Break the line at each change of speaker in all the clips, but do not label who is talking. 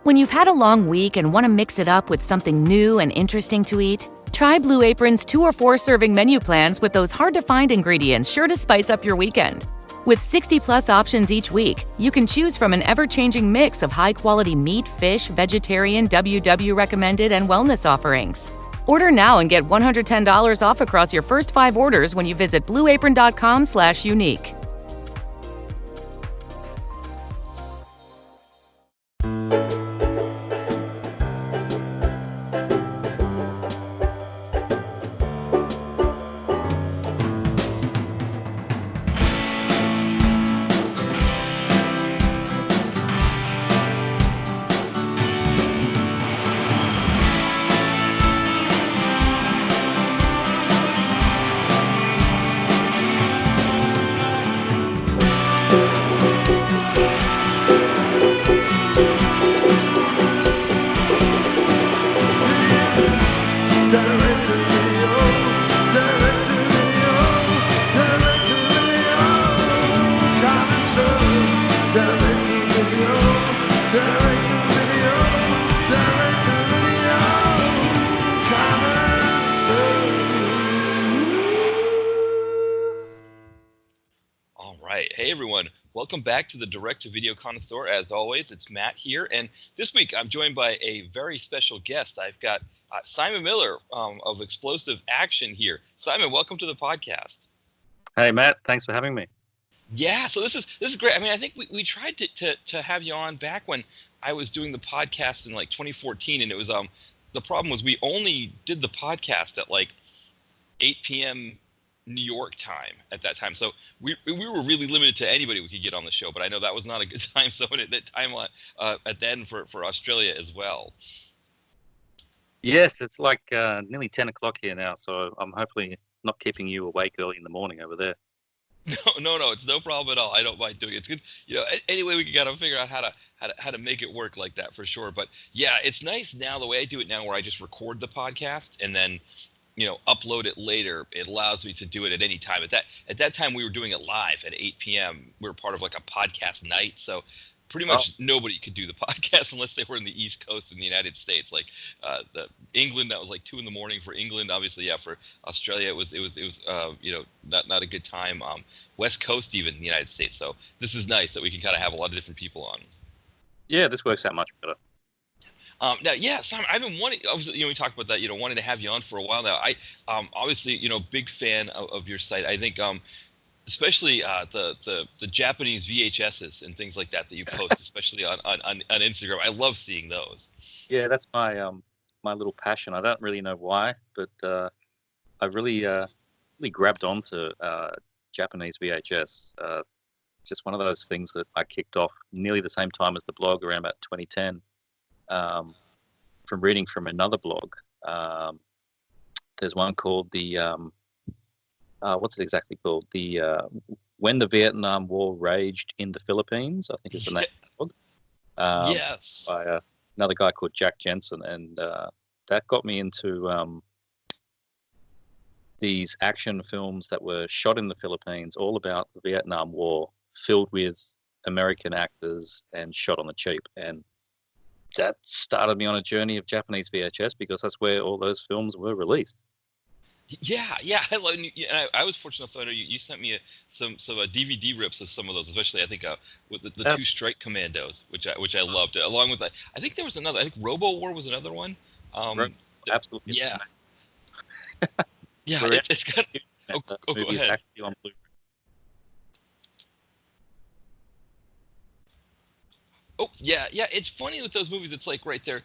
When you've had a long week and want to mix it up with something new and interesting to eat, try Blue Apron's 2 or 4 serving menu plans with those hard-to-find ingredients sure to spice up your weekend. With 60-plus options each week, you can choose from an ever-changing mix of high-quality meat, fish, vegetarian, WW recommended, and wellness offerings. Order now and get $110 off across your first 5 orders when you visit blueapron.com/unique.
Welcome back to the Direct-to-Video Connoisseur. As always, it's Matt here, and this week I'm joined by a very special guest. I've got Simon Miller of Explosive Action here. Simon, welcome to the podcast.
Hey, Matt. Thanks for having me.
Yeah, so this is great. I mean, I think we tried to have you on back when I was doing the podcast in like 2014, and it was the problem was we only did the podcast at like 8 p.m. New York time at that time, so we were really limited to anybody we could get on the show. But I know that was not a good time zone at that time at then for Australia as well.
Yes, it's like nearly 10 o'clock here now, so I'm hopefully not keeping you awake early in the morning over there.
No, it's no problem at all. I don't mind doing it. It's good, anyway we can kind of figure out how to make it work like that for sure. But yeah, it's nice now the way I do it now, where I just record the podcast and then upload it later. It allows me to do it at any time. At that time, we were doing it live at 8 p.m. We were part of like a podcast night, so pretty much nobody could do the podcast unless they were in the East Coast in the United States. Like the England, that was like 2 a.m. for England. Obviously, yeah, for Australia, it was not a good time. West Coast even in the United States. So this is nice that we can kind of have a lot of different people on.
Yeah, this works out much better.
Now, yeah, Simon, I've been wanting. Obviously, we talked about that. Wanting to have you on for a while now. I obviously, big fan of your site. I think, especially the Japanese VHSs and things like that you post, especially on Instagram. I love seeing those.
Yeah, that's my my little passion. I don't really know why, but I really grabbed onto Japanese VHS. Just one of those things that I kicked off nearly the same time as the blog, around about 2010. From reading from another blog. There's one called the what's it exactly called? The When the Vietnam War Raged in the Philippines, I think is the name of the blog.
Yes.
By another guy called Jack Jensen, and that got me into these action films that were shot in the Philippines, all about the Vietnam War, filled with American actors and shot on the cheap. And that started me on a journey of Japanese VHS, because that's where all those films were released.
Yeah. I was fortunate enough to know you sent me some DVD rips of some of those, especially I think with the 2 Strike Commandos, which I loved. Along with I think there was another. I think Robo War was another one.
Absolutely.
Yeah. Yeah. It's got. Go ahead.
Actually on Blu-ray.
Oh, yeah. It's funny with those movies. It's like, right, they're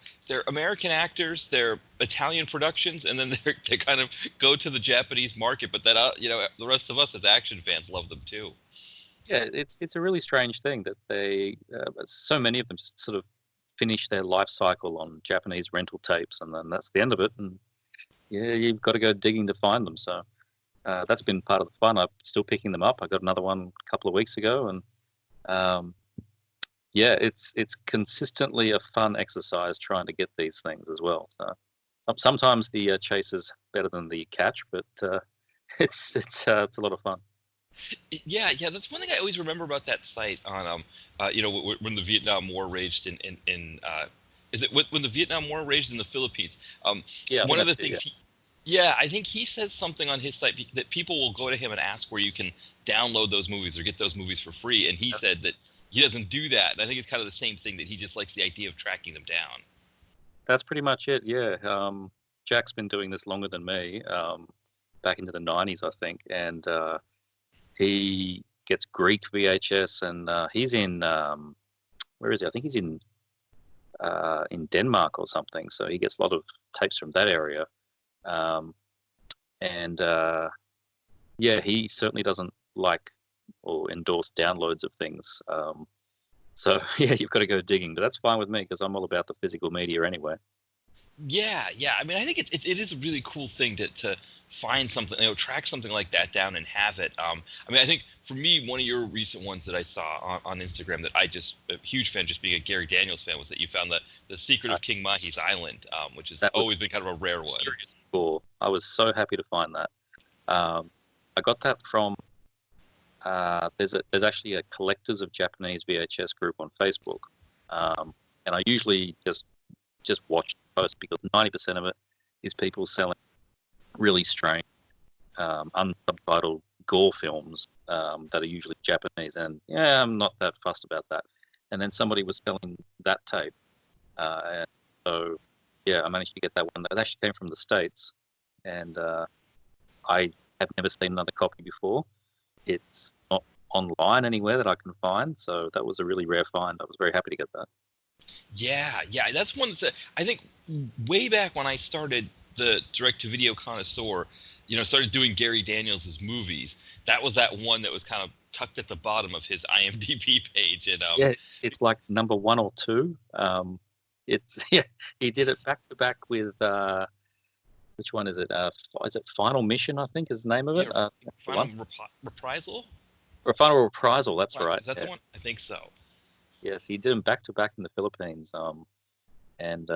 American actors, they're Italian productions, and then they kind of go to the Japanese market. But that, the rest of us as action fans love them too.
Yeah, it's a really strange thing that they, so many of them just sort of finish their life cycle on Japanese rental tapes, and then that's the end of it. And yeah, you've got to go digging to find them. So that's been part of the fun. I'm still picking them up. I got another one a couple of weeks ago, and yeah, it's consistently a fun exercise trying to get these things as well. So sometimes the chase is better than the catch, but it's a lot of fun.
Yeah, that's one thing I always remember about that site on when the Vietnam War raged in Is it when the Vietnam War raged in the Philippines?
Yeah, I
One
think
of the
that's it,
things. Yeah, I think he says something on his site that people will go to him and ask where you can download those movies or get those movies for free, and he said that he doesn't do that. And I think it's kind of the same thing, that he just likes the idea of tracking them down.
That's pretty much it. Yeah. Jack's been doing this longer than me, back into the 90s, I think, and he gets Greek VHS, and he's in where is he? I think he's in Denmark or something. So he gets a lot of tapes from that area, and yeah, he certainly doesn't like or endorse downloads of things. So yeah, you've got to go digging, but that's fine with me because I'm all about the physical media anyway.
Yeah, yeah. I mean, I think it is a really cool thing to find something, track something like that down and have it. I mean, I think for me, one of your recent ones that I saw on Instagram that a huge fan, just being a Gary Daniels fan, was that you found the Secret of King Mahi's Island, which has always been kind of a rare one.
Serious cool. I was so happy to find that. I got that from there's actually a collectors of Japanese VHS group on Facebook, and I usually just watch posts because 90% of it is people selling really strange, unsubtitled gore films that are usually Japanese, and yeah, I'm not that fussed about that. And then somebody was selling that tape, and so yeah, I managed to get that one. That actually came from the States, and I have never seen another copy before. It's not online anywhere that I can find, so that was a really rare find. I was very happy to get that.
Yeah, yeah, that's one that's I think way back when I started the direct-to-video connoisseur, started doing Gary Daniels' movies. That was that one that was kind of tucked at the bottom of his IMDb page, and
yeah, it's like number 1 or 2. It's yeah, he did it back to back with which one is it? Is it Final Mission? I think is the name of it.
Final Reprisal.
Or Final Reprisal. That's right.
Is that the one? I think so.
Yes, he did them back to back in the Philippines. And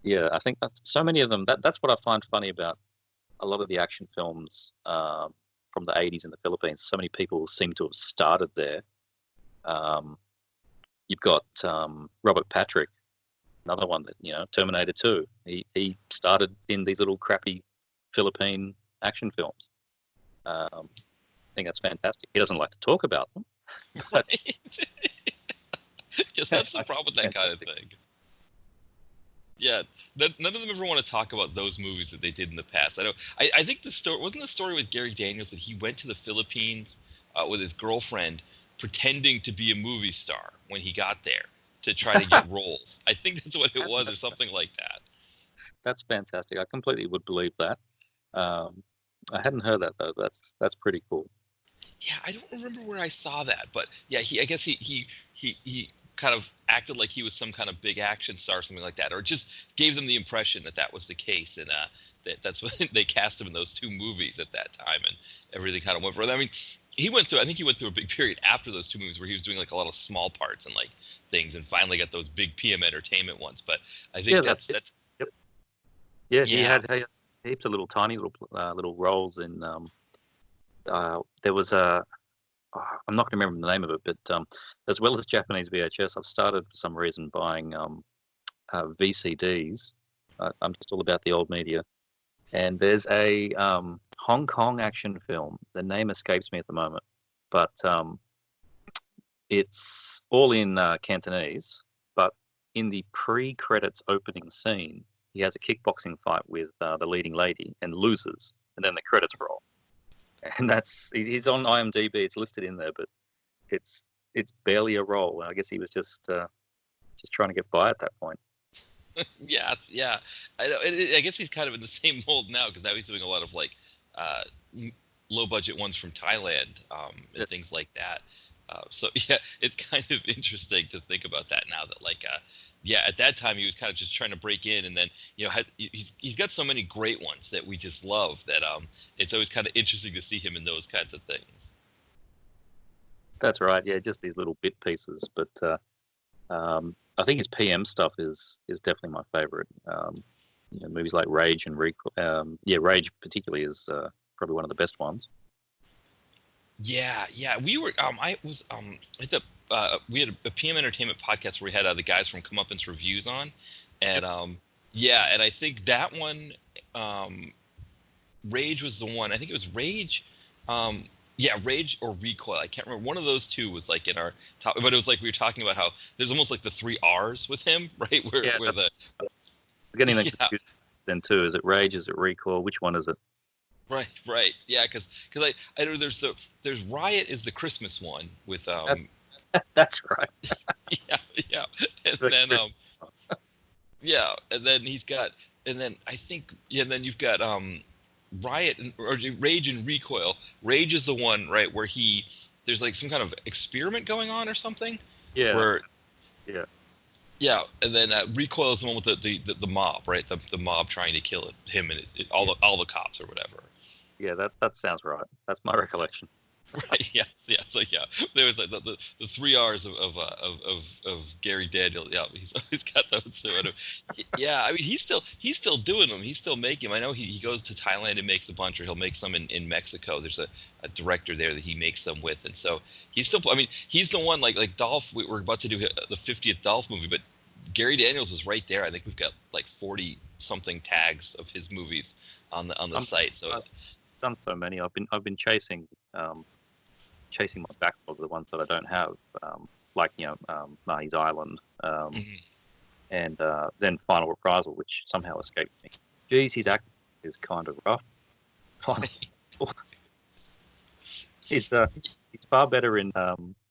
yeah, I think that's so many of them. That's what I find funny about a lot of the action films from the 80s in the Philippines. So many people seem to have started there. You've got Robert Patrick, another one that, Terminator 2. He started in these little crappy Philippine action films. I think that's fantastic. He doesn't like to talk about them.
Right. Yes, that's the problem with that kind of thing. Yeah, none of them ever want to talk about those movies that they did in the past. I think the story wasn't the story with Gary Daniels that he went to the Philippines with his girlfriend, pretending to be a movie star when he got there to try to get roles. I think that's what it was, or something like that.
That's fantastic. I completely would believe that. I hadn't heard that though. That's pretty cool.
Yeah, I don't remember where I saw that, but yeah, I guess he kind of acted like he was some kind of big action star or something like that, or just gave them the impression that was the case, and that's what they cast him in those 2 movies at that time, and everything kind of went for it. I mean, I think he went through a big period after those 2 movies where he was doing like a lot of small parts and like things, and finally got those big PM Entertainment ones. But I think that's
yep. Yeah, he had heaps of little tiny little roles in. There was I'm not going to remember the name of it, but as well as Japanese VHS, I've started for some reason buying VCDs. I'm just all about the old media. And there's a Hong Kong action film. The name escapes me at the moment, but it's all in Cantonese. But in the pre-credits opening scene, he has a kickboxing fight with the leading lady and loses, and then the credits roll. And he's on IMDb. It's listed in there, but it's barely a role. I guess he was just trying to get by at that point.
Yeah. I know. I guess he's kind of in the same mold now, because now he's doing a lot of like low budget ones from Thailand and things like that. So yeah, it's kind of interesting to think about that now, that like at that time he was kind of just trying to break in, and then he's got so many great ones that we just love that it's always kind of interesting to see him in those kinds of things.
That's right. Yeah, just these little bit pieces, but I think his PM stuff is definitely my favorite. Movies like Rage and Rage particularly is probably one of the best ones.
Yeah. We were I was at the we had a PM Entertainment podcast where we had the guys from Comeuppance Reviews on, and yeah, and I think that one, Rage was the one. I think it was Rage. Yeah, Rage or Recoil. I can't remember. One of those two was like in our top, but it was like we were talking about how there's almost like the three R's with him, right? Where the
getting that
yeah.
confused then too. Is it Rage? Is it Recoil? Which one is it?
Right. Yeah, because I know there's Riot is the Christmas one with
That's right.
yeah, and then yeah, and then he's got, and then I think and then you've got Riot or Rage and Recoil. Rage is the one, right, where there's like some kind of experiment going on or something.
Yeah.
Where
yeah.
Yeah, and then Recoil is the one with the mob, right? The mob trying to kill him and all the cops or whatever.
Yeah, that sounds right. That's my recollection.
Right. Yes. Like there was like the three R's of Gary Daniel. Yeah, he's always got those two. Yeah, I mean he's still doing them. He's still making them. I know he goes to Thailand and makes a bunch, or he'll make some in Mexico. There's a director there that he makes them with, and so he's still. I mean he's the one like Dolph. We're about to do the 50th Dolph movie, but Gary Daniels is right there. I think we've got like 40 something tags of his movies on the site. So
I've done so many. I've been chasing my backlog of the ones that I don't have, like Mahi's Island, and then Final Reprisal, which somehow escaped me. Geez, his acting is kind of rough. He's far better in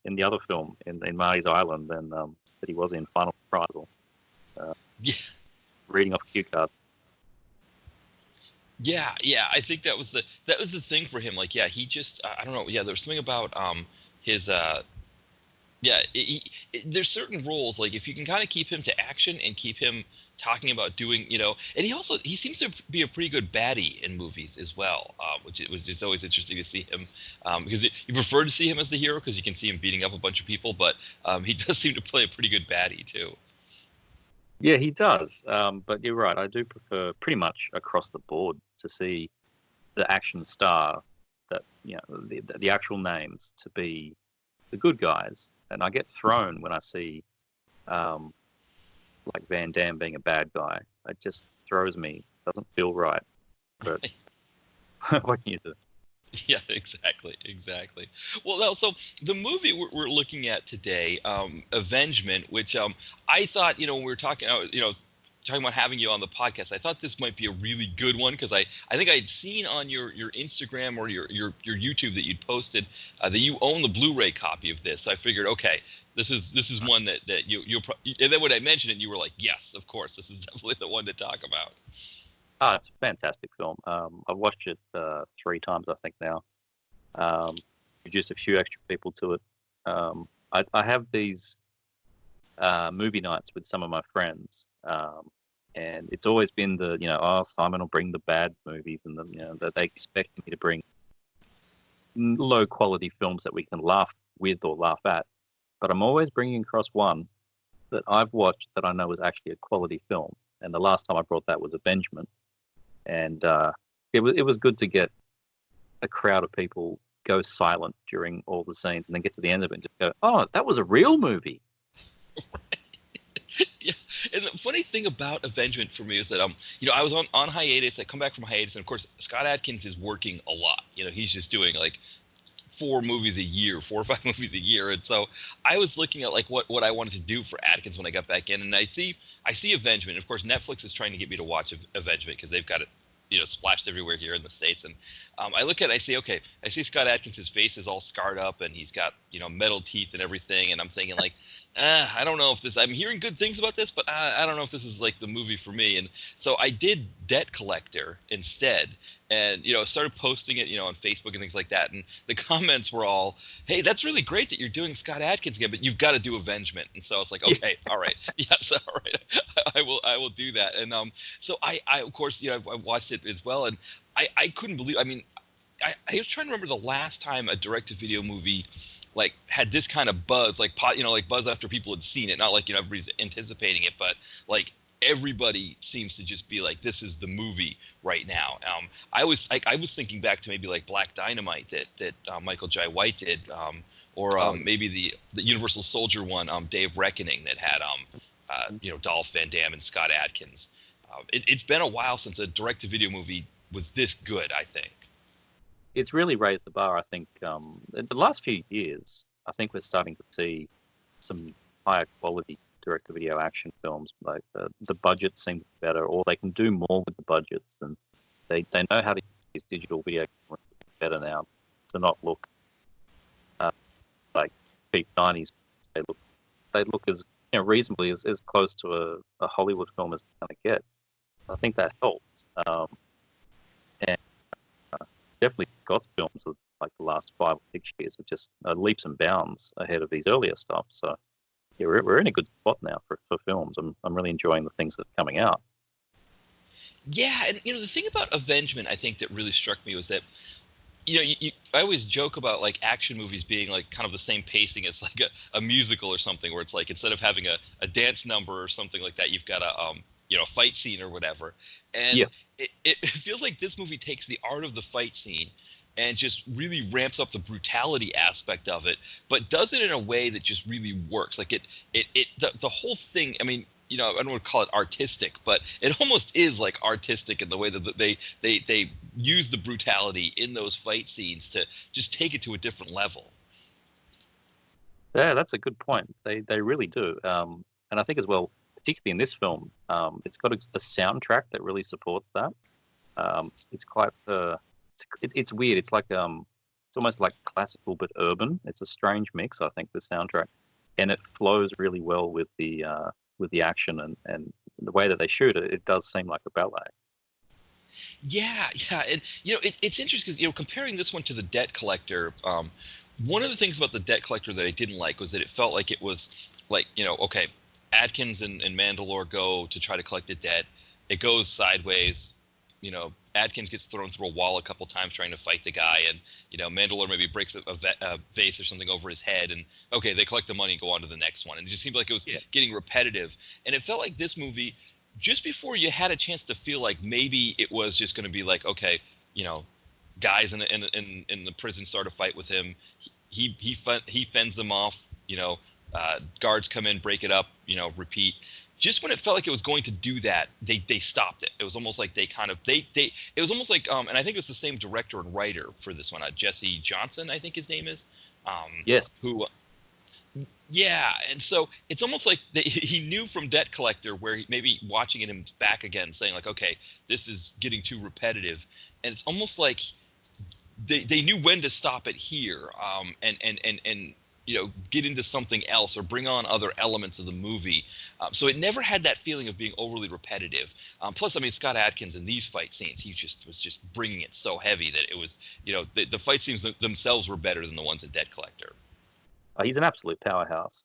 the other film in Mahi's Island than that he was in Final Reprisal.
Yeah.
Reading off cue cards.
Yeah, I think that was the thing for him. Like, yeah, he just I don't know. Yeah, there was something about his there's certain roles, like if you can kind of keep him to action and keep him talking about doing, and he seems to be a pretty good baddie in movies as well, which is always interesting to see him, because you prefer to see him as the hero because you can see him beating up a bunch of people, but he does seem to play a pretty good baddie too.
Yeah, he does. But you're right. I do prefer pretty much across the board to see the action star, that the actual names, to be the good guys. And I get thrown when I see like Van Damme being a bad guy. It just throws me. Doesn't feel right. But what can you do?
Yeah, exactly. Well, now, so the movie we're looking at today, Avengement, which I thought, when we were talking, talking about having you on the podcast, I thought this might be a really good one because I think I'd seen on your Instagram or your YouTube that you'd posted that you own the Blu-ray copy of this. So I figured, okay, this is one that you'll and then when I mentioned it, you were like, yes, of course, this is definitely the one to talk about.
It's a fantastic film. I've watched it 3 times, I think, now. Reduced a few extra people to it. I have these movie nights with some of my friends, and it's always been Simon will bring the bad movies, and that they expect me to bring low quality films that we can laugh with or laugh at. But I'm always bringing across one that I've watched that I know is actually a quality film. And the last time I brought that was Avengement. And it was good to get a crowd of people go silent during all the scenes and then get to the end of it and just go, oh, that was a real movie.
Yeah, and the funny thing about Avengement for me is that I was on hiatus. I come back from hiatus, and of course Scott Adkins is working a lot. He's just doing like 4 or 5 movies a year, and so I was looking at like what I wanted to do for Adkins when I got back in, and I see Avengement. Of course, Netflix is trying to get me to watch Avengement because they've got it splashed everywhere here in the States, and I look at it, I see Scott Adkins' face is all scarred up and he's got metal teeth and everything, and I'm thinking like I don't know if this, I'm hearing good things about this, but I don't know if this is like the movie for me. And so I did Debt Collector instead, and started posting it on Facebook and things like that, and the comments were all, hey, that's really great that you're doing Scott Adkins again, but you've got to do Avengement. And so I was like, okay, all right, yes, all right, I will do that. And so I of course I watched it as well, and I couldn't believe, I mean, I was trying to remember the last time a direct-to-video movie like had this kind of buzz, like buzz after people had seen it, not like everybody's anticipating it, but like everybody seems to just be like, this is the movie right now. I was thinking back to maybe like Black Dynamite that Michael Jai White did, or maybe the Universal Soldier one, Day of Reckoning, that had Dolph Van Damme and Scott Adkins. It's been a while since a direct-to-video movie was this good, I think.
It's really raised the bar, I think. In the last few years, I think we're starting to see some higher quality direct-to-video action films. Like the budgets seem better, or they can do more with the budgets, and they know how to use digital video better now to not look like cheap 90s. They look as reasonably as close to a Hollywood film as they're going to get. I think that helps. And definitely Scott's films of like the last 5 or 6 years are just leaps and bounds ahead of his earlier stuff. So yeah, we're in a good spot now for films. I'm really enjoying the things that are coming out.
Yeah, and the thing about Avengement, I think, that really struck me was that I always joke about like action movies being like kind of the same pacing as like a musical or something, where it's like instead of having a dance number or something like that, you've got a fight scene or whatever. And
yeah.
It feels like this movie takes the art of the fight scene and just really ramps up the brutality aspect of it, but does it in a way that just really works. Like the whole thing, I mean, I don't want to call it artistic, but it almost is like artistic in the way that they use the brutality in those fight scenes to just take it to a different level.
Yeah, that's a good point. They really do. And I think as well, particularly in this film, it's got a soundtrack that really supports that. It's quite it's weird. It's like it's almost like classical but urban. It's a strange mix, I think, the soundtrack, and it flows really well with the action and the way that they shoot it. It does seem like a ballet.
Yeah, and it's interesting because comparing this one to the Debt Collector, one of the things about the Debt Collector that I didn't like was that it felt like it was like okay, Adkins and Mandalore go to try to collect the debt. It goes sideways. Adkins gets thrown through a wall a couple times trying to fight the guy, and Mandalore maybe breaks a vase or something over his head, and okay, they collect the money and go on to the next one. And it just seemed like it was getting repetitive. And it felt like this movie, just before you had a chance to feel like maybe it was just going to be like, okay, guys in the prison start a fight with him. He fends them off. Guards come in, break it up. Repeat. Just when it felt like it was going to do that, they stopped it. It was almost like it was almost like and I think it was the same director and writer for this one, Jesse Johnson, I think his name is.
Yes.
Who? Yeah, and so it's almost like he knew from Debt Collector, where maybe watching it back again, saying like, okay, this is getting too repetitive, and it's almost like they knew when to stop it here, and get into something else or bring on other elements of the movie. So it never had that feeling of being overly repetitive. Plus, I mean, Scott Adkins in these fight scenes, he was just bringing it so heavy that it was, the fight scenes themselves were better than the ones in Debt Collector.
He's an absolute powerhouse.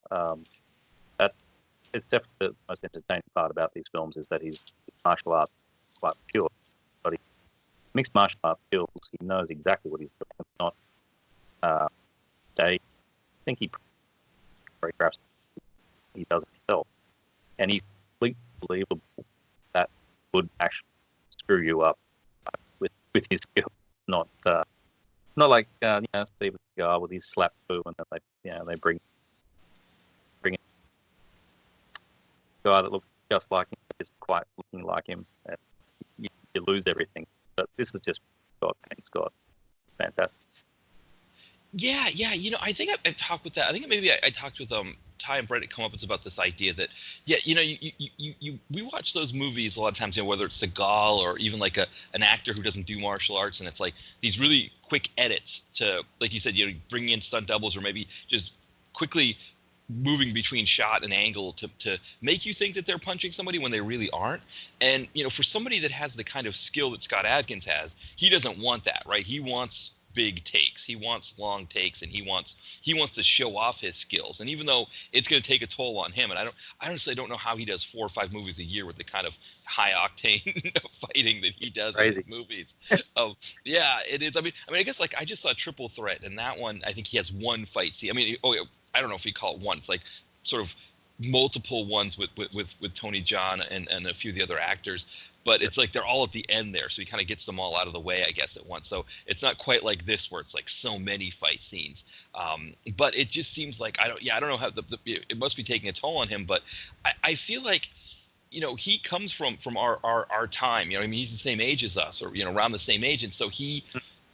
It's definitely the most entertaining part about these films is that his martial arts is quite pure. But he mixed martial arts skills. He knows exactly what he's doing. It's not I think he choreographs. He does it himself, and he's completely believable that would actually screw you up with his skill. Not like Steven Seagal with his slap move, and then they bring in a guy that looks just like him, is quite looking like him, and you lose everything. But this is just Scott, fantastic.
Yeah. I think I've talked with that. I think maybe I talked with Ty and Brett at Come Up. It's about this idea that we watch those movies a lot of times, whether it's Seagal or even like an actor who doesn't do martial arts, and it's like these really quick edits to, like you said, bringing in stunt doubles or maybe just quickly moving between shot and angle to make you think that they're punching somebody when they really aren't. And for somebody that has the kind of skill that Scott Adkins has, he doesn't want that, right? He wants big takes, he wants long takes, and he wants to show off his skills. And even though it's going to take a toll on him, and I honestly don't know how he does 4 or 5 movies a year with the kind of high octane fighting that he does
Crazy.
in his movies. Yeah, it is. I mean, I guess like I just saw Triple Threat, and that one I think he has one fight scene. I mean, I don't know if you call it one. It's like sort of multiple ones with Tony Jaa and a few of the other actors, but it's like they're all at the end there, so he kind of gets them all out of the way, I guess, at once. So it's not quite like this where it's like so many fight scenes, but it just seems like I don't know how it must be taking a toll on him, but I feel like, you know, he comes from our time. You know, I mean, he's the same age as us, or, you know, around the same age, and so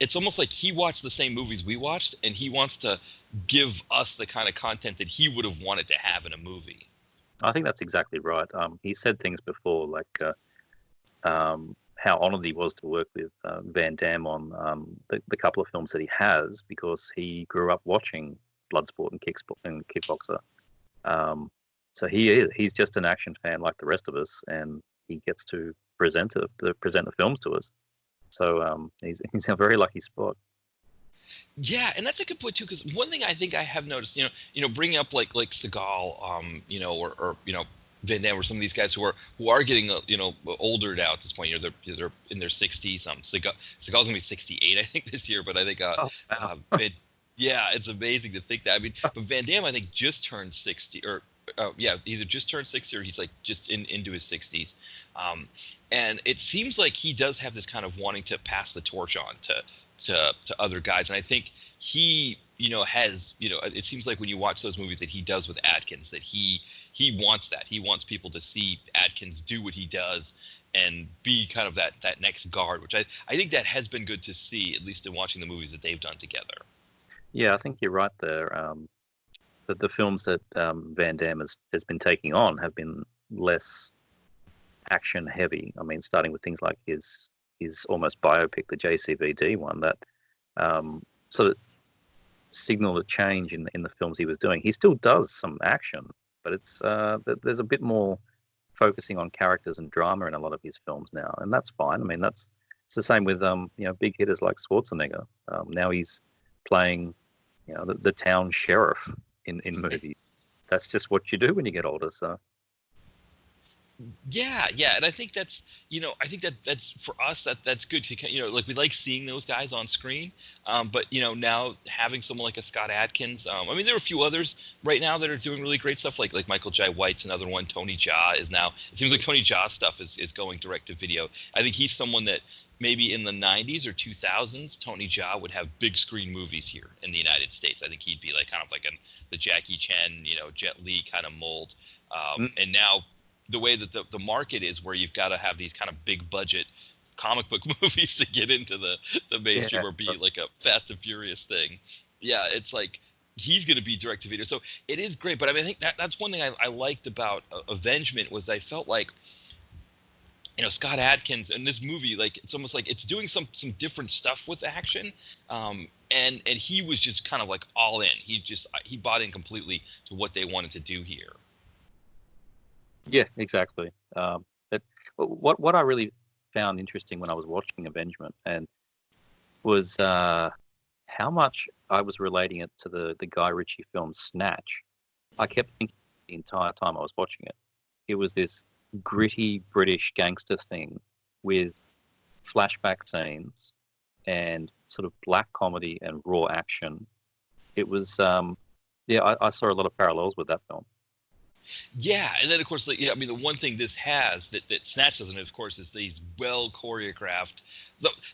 it's almost like he watched the same movies we watched, and he wants to give us the kind of content that he would have wanted to have in a movie.
I think that's exactly right. He said things before, like how honored he was to work with Van Damme on the couple of films that he has, because he grew up watching Bloodsport and Kickboxer. So he's just an action fan like the rest of us, and he gets to present the films to us. So he's a very lucky spot.
Yeah, and that's a good point too, because one thing I think I have noticed, you know, bringing up like Seagal, you know, or you know, Van Damme, or some of these guys who are getting, you know, older now at this point. You know, they're in their 60s. Seagal's gonna be 68, I think, this year, but I think yeah, it's amazing to think that. I mean, but Van Damme, I think, just turned 60, or either just turned 60 or he's like just into his 60s, and it seems like he does have this kind of wanting to pass the torch on to other guys, and I think he, you know, has, you know, it seems like when you watch those movies that he does with Adkins, that he wants that. He wants people to see Adkins do what he does and be kind of that next guard, which I think that has been good to see, at least in watching the movies that they've done together.
Yeah, I think you're right there. The films that Van Damme has been taking on have been less action heavy. I mean, starting with things like his almost biopic, the JCVD one, that sort of signaled a change in the films he was doing. He still does some action, but it's there's a bit more focusing on characters and drama in a lot of his films now, and that's fine. I mean, it's the same with you know, big hitters like Schwarzenegger. Now he's playing, you know, the town sheriff in movies. That's just what you do when you get older. So
yeah, and I think that's, you know, I think that's for us, that's good to, you know, like, we like seeing those guys on screen, but, you know, now having someone like a Scott Adkins, I mean, there are a few others right now that are doing really great stuff, like Michael Jai White's another one. Tony Jaa is now, it seems like Tony Jaa stuff is going direct to video. I think he's someone that maybe in the 90s or 2000s, Tony Jaa would have big screen movies here in the United States. I think he'd be like kind of like the Jackie Chan, you know, Jet Li kind of mold, and now the way that the market is, where you've got to have these kind of big budget comic book movies to get into the mainstream, or be like a Fast and Furious thing. Yeah, it's like he's going to be direct to video. So it is great. But I mean, I think that's one thing I liked about Avengement, was I felt like, you know, Scott Adkins in this movie, like, it's almost like it's doing some different stuff with action, and he was just kind of like all in. He bought in completely to what they wanted to do here.
yeah, exactly. But what I really found interesting when I was watching Avengement and was how much I was relating it to the Guy Ritchie film Snatch. I kept thinking the entire time I was watching it, it was this gritty British gangster thing with flashback scenes and sort of black comedy and raw action. It was I saw a lot of parallels with that film.
Yeah, and then of course, like, yeah, I mean, the one thing this has that Snatch doesn't, of course, is these well choreographed.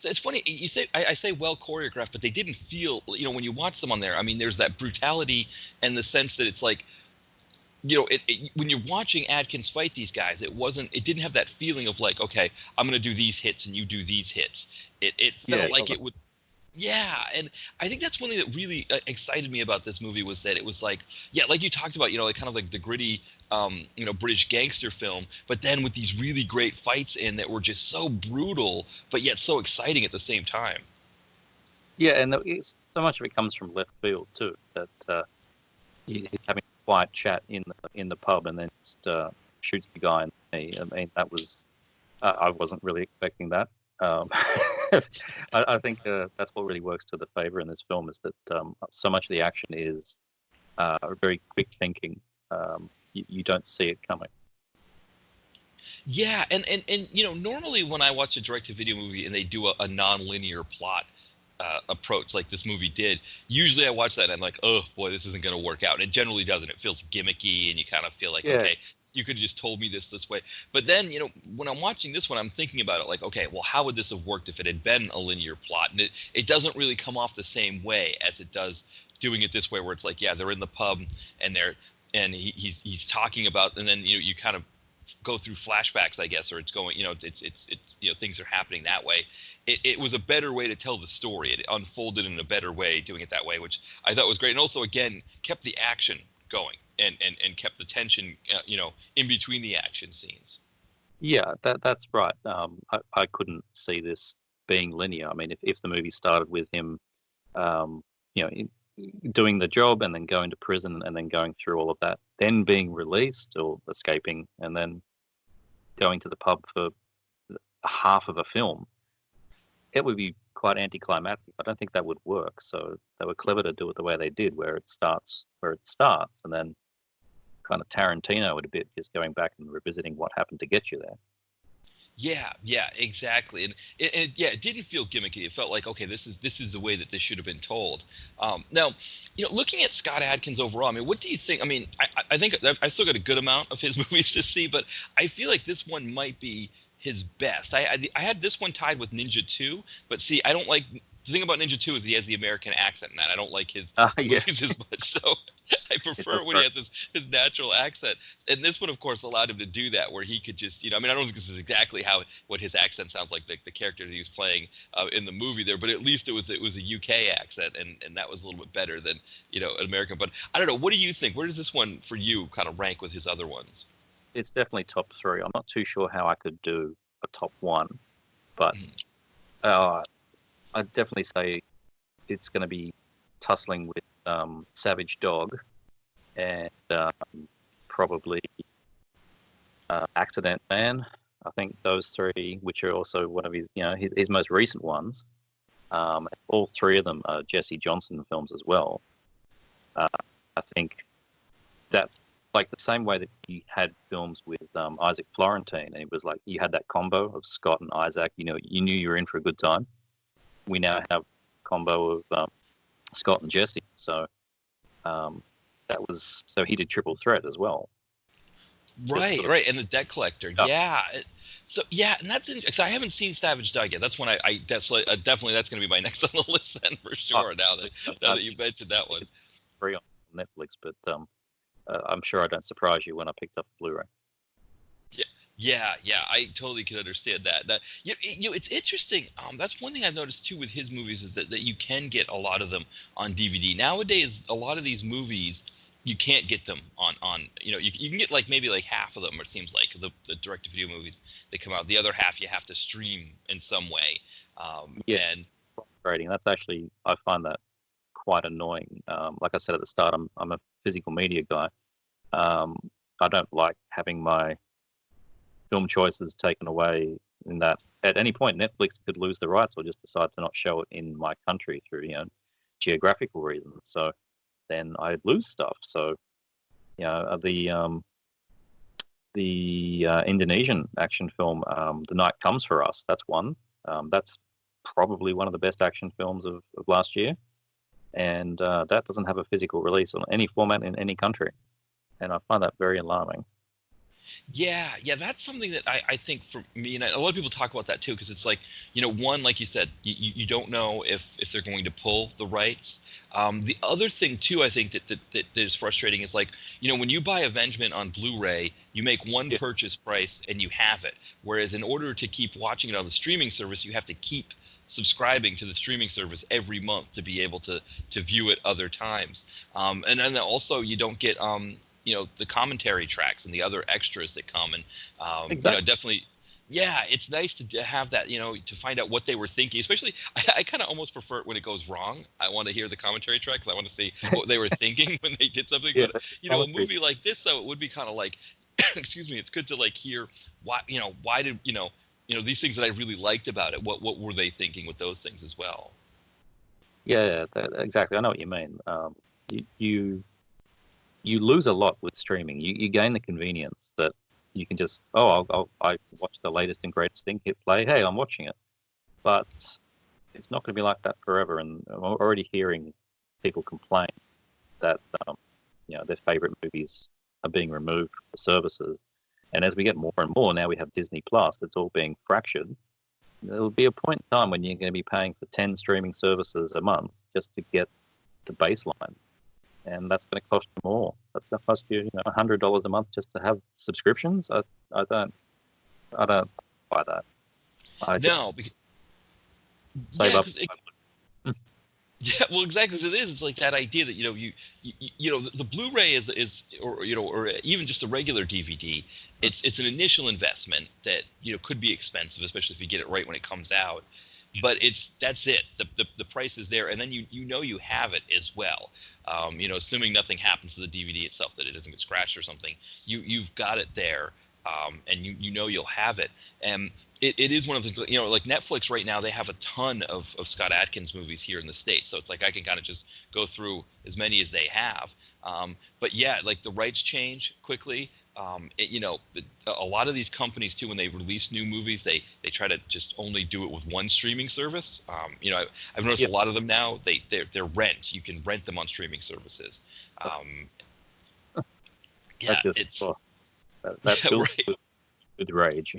It's funny you say, I say well choreographed, but they didn't feel, you know, when you watch them on there. I mean, there's that brutality and the sense that it's like, you know, when you're watching Adkins fight these guys, it didn't have that feeling of like, okay, I'm gonna do these hits and you do these hits. It felt like it would. Yeah, and I think that's one thing that really excited me about this movie, was that it was like, yeah, like you talked about, you know, like kind of like the gritty, you know, British gangster film, but then with these really great fights in that were just so brutal, but yet so exciting at the same time.
Yeah, and so much of it comes from left field too. That he's having a quiet chat in the pub and then just shoots the guy in the knee. I mean, that was I wasn't really expecting that. I think that's what really works to the favor in this film, is that so much of the action is very quick thinking. You don't see it coming.
Yeah, and you know, normally when I watch a direct-to-video movie and they do a non-linear plot, approach like this movie did. Usually I watch that and I'm like, oh boy, this isn't going to work out. And it generally doesn't. It feels gimmicky, and you kind of feel like, okay, you could have just told me this way. But then, when I'm watching this one, I'm thinking about it like, okay, well, how would this have worked if it had been a linear plot? And it doesn't really come off the same way as it does doing it this way, where it's like, yeah, they're in the pub and he's talking about, and then you kind of go through flashbacks, I guess, or it's going, it's things are happening that way. It was a better way to tell the story. It unfolded in a better way doing it that way, which I thought was great, and also again kept the action going and kept the tension, in between the action scenes.
Yeah, that's right. I couldn't see this being linear. I mean, if the movie started with him, doing the job and then going to prison and then going through all of that, then being released or escaping and then going to the pub for half of a film, it would be quite anticlimactic. I don't think that would work. So they were clever to do it the way they did, where it starts and then kind of Tarantino it a bit, just going back and revisiting what happened to get you there.
Yeah, exactly. And it didn't feel gimmicky. It felt like, okay, this is the way that this should have been told. Now, looking at Scott Adkins overall, I mean, what do you think? I mean, I think I still got a good amount of his movies to see, but I feel like this one might be his best. I had this one tied with Ninja 2, but see, I don't like. The thing about Ninja 2 is he has the American accent in that. I don't like his movies as much, so I prefer when he has his natural accent. And this one, of course, allowed him to do that, where he could just, I don't think this is exactly what his accent sounds like, the character that he was playing in the movie there, but at least it was a UK accent, and that was a little bit better than, an American. But I don't know, what do you think? Where does this one, for you, kind of rank with his other ones?
It's definitely top 3. I'm not too sure how I could do a top 1, but I'd definitely say it's going to be tussling with Savage Dog and probably Accident Man. I think those 3, which are also one of his most recent ones. All 3 of them are Jesse Johnson films as well. I think that, like the same way that you had films with Isaac Florentine, and it was like you had that combo of Scott and Isaac. You knew you were in for a good time. We now have a combo of Scott and Jesse, so so he did Triple Threat as well.
Right, and the Debt Collector, yeah. So and that's because I haven't seen Savage Dog yet. That's one I definitely that's going to be my next on the list then for sure. Now that you mentioned that one,
it's free on Netflix, but I'm sure I don't surprise you when I picked up Blu-ray.
Yeah, I totally can understand that. It's interesting. That's one thing I've noticed too with his movies is that you can get a lot of them on DVD nowadays. A lot of these movies you can't get them on. You can get maybe half of them. It seems like the direct-to-video movies that come out. The other half you have to stream in some way. And
frustrating. That's actually, I find that quite annoying. Like I said at the start, I'm a physical media guy. I don't like having my film choices taken away, in that at any point Netflix could lose the rights or just decide to not show it in my country through geographical reasons. So then I lose stuff. So the Indonesian action film, The Night Comes for Us, that's one. That's probably one of the best action films of last year, and that doesn't have a physical release on any format in any country, and I find that very alarming.
Yeah, that's something that I think for me, and a lot of people talk about that too, because it's like, one, like you said, you don't know if they're going to pull the rights. The other thing too, I think that is frustrating is like, when you buy Avengement on Blu-ray, you make one purchase price and you have it. Whereas in order to keep watching it on the streaming service, you have to keep subscribing to the streaming service every month to be able to view it other times. And then also you don't get the commentary tracks and the other extras that come, and
exactly.
Definitely, it's nice to have that, to find out what they were thinking. Especially, I kind of almost prefer it when it goes wrong. I want to hear the commentary tracks. I want to see what they were thinking when they did something.
Yeah,
but a movie like this, though, it would be kind of like, excuse me, it's good to hear why did these things that I really liked about it. What were they thinking with those things as well?
Yeah, exactly. I know what you mean. You lose a lot with streaming. You gain the convenience that you can just, I watch the latest and greatest thing, hit play, hey, I'm watching it. But it's not going to be like that forever. And I'm already hearing people complain that their favorite movies are being removed from the services. And as we get more and more, now we have Disney Plus, it's all being fractured. There'll be a point in time when you're going to be paying for 10 streaming services a month just to get the baseline. And that's going to cost you more. That's going to cost you, $100 a month just to have subscriptions. I don't buy that.
No, because,
save up.
Yeah, well, exactly as it is. It's like that idea that the Blu-ray is or even just a regular DVD. It's an initial investment that could be expensive, especially if you get it right when it comes out. But that's it. The price is there, and then you have it as well. Assuming nothing happens to the DVD itself, that it doesn't get scratched or something, you've got it there. And you'll have it. And it is one of the things, like Netflix right now, they have a ton of Scott Adkins movies here in the States. So it's like I can kind of just go through as many as they have. But yeah, like the rights change quickly. A lot of these companies too, when they release new movies, they try to just only do it with one streaming service. I've noticed a lot of them now, they're rent. You can rent them on streaming services. It's...
That fills with rage.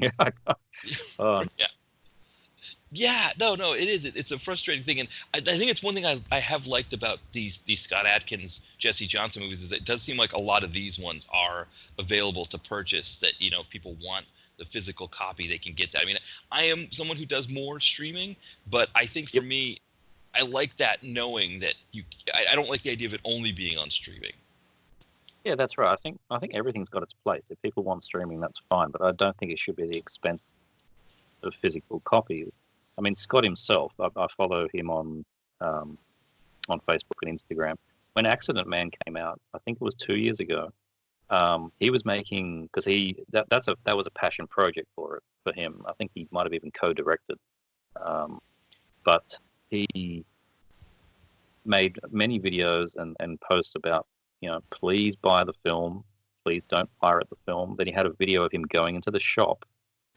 Yeah, no, it is. It's a frustrating thing, and I think it's one thing I have liked about these Scott Adkins, Jesse Johnson movies is that it does seem like a lot of these ones are available to purchase. That if people want the physical copy, they can get that. I mean, I am someone who does more streaming, but I think for me, I like that knowing that I don't like the idea of it only being on streaming.
Yeah, that's right. I think everything's got its place. If people want streaming, that's fine, but I don't think it should be the expense of physical copies. I mean, Scott himself, I follow him on Facebook and Instagram. When Accident Man came out, I think it was 2 years ago, he was making, because that was a passion project for him. I think he might have even co-directed, but he made many videos and posts about, please buy the film, please don't pirate the film. Then he had a video of him going into the shop.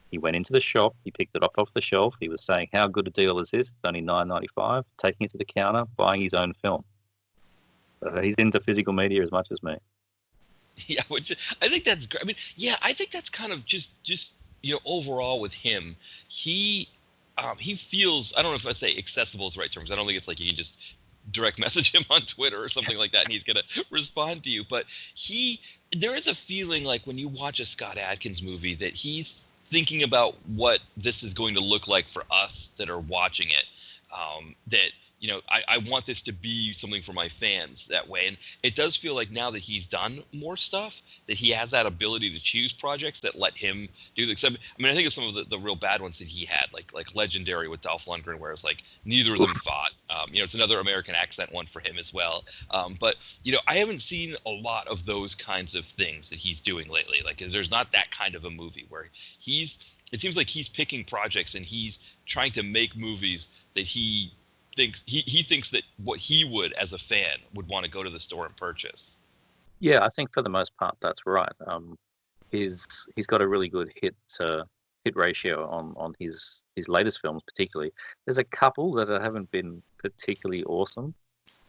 He went into the shop, he picked it up off the shelf, he was saying, how good a deal is this? It's only $9.95, taking it to the counter, buying his own film. He's into physical media as much as me.
Yeah, which I think that's great. I mean, yeah, I think that's kind of just overall with him, he feels, I don't know if I'd say accessible is the right term, because I don't think it's like you can just direct message him on Twitter or something like that and he's going to respond to you. But there is a feeling like when you watch a Scott Adkins movie that he's thinking about what this is going to look like for us that are watching it. That I want this to be something for my fans that way. And it does feel like now that he's done more stuff, that he has that ability to choose projects that let him do this. I mean, I think of some of the real bad ones that he had, like Legendary with Dolph Lundgren, where it's like neither of them fought. It's another American accent one for him as well. But I haven't seen a lot of those kinds of things that he's doing lately. Like there's not that kind of a movie where it seems like he's picking projects and he's trying to make movies that he thinks that what he would as a fan would want to go to the store and purchase.
Yeah, I think for the most part that's right. He's got a really good hit ratio on his latest films, particularly. There's a couple that haven't been particularly awesome.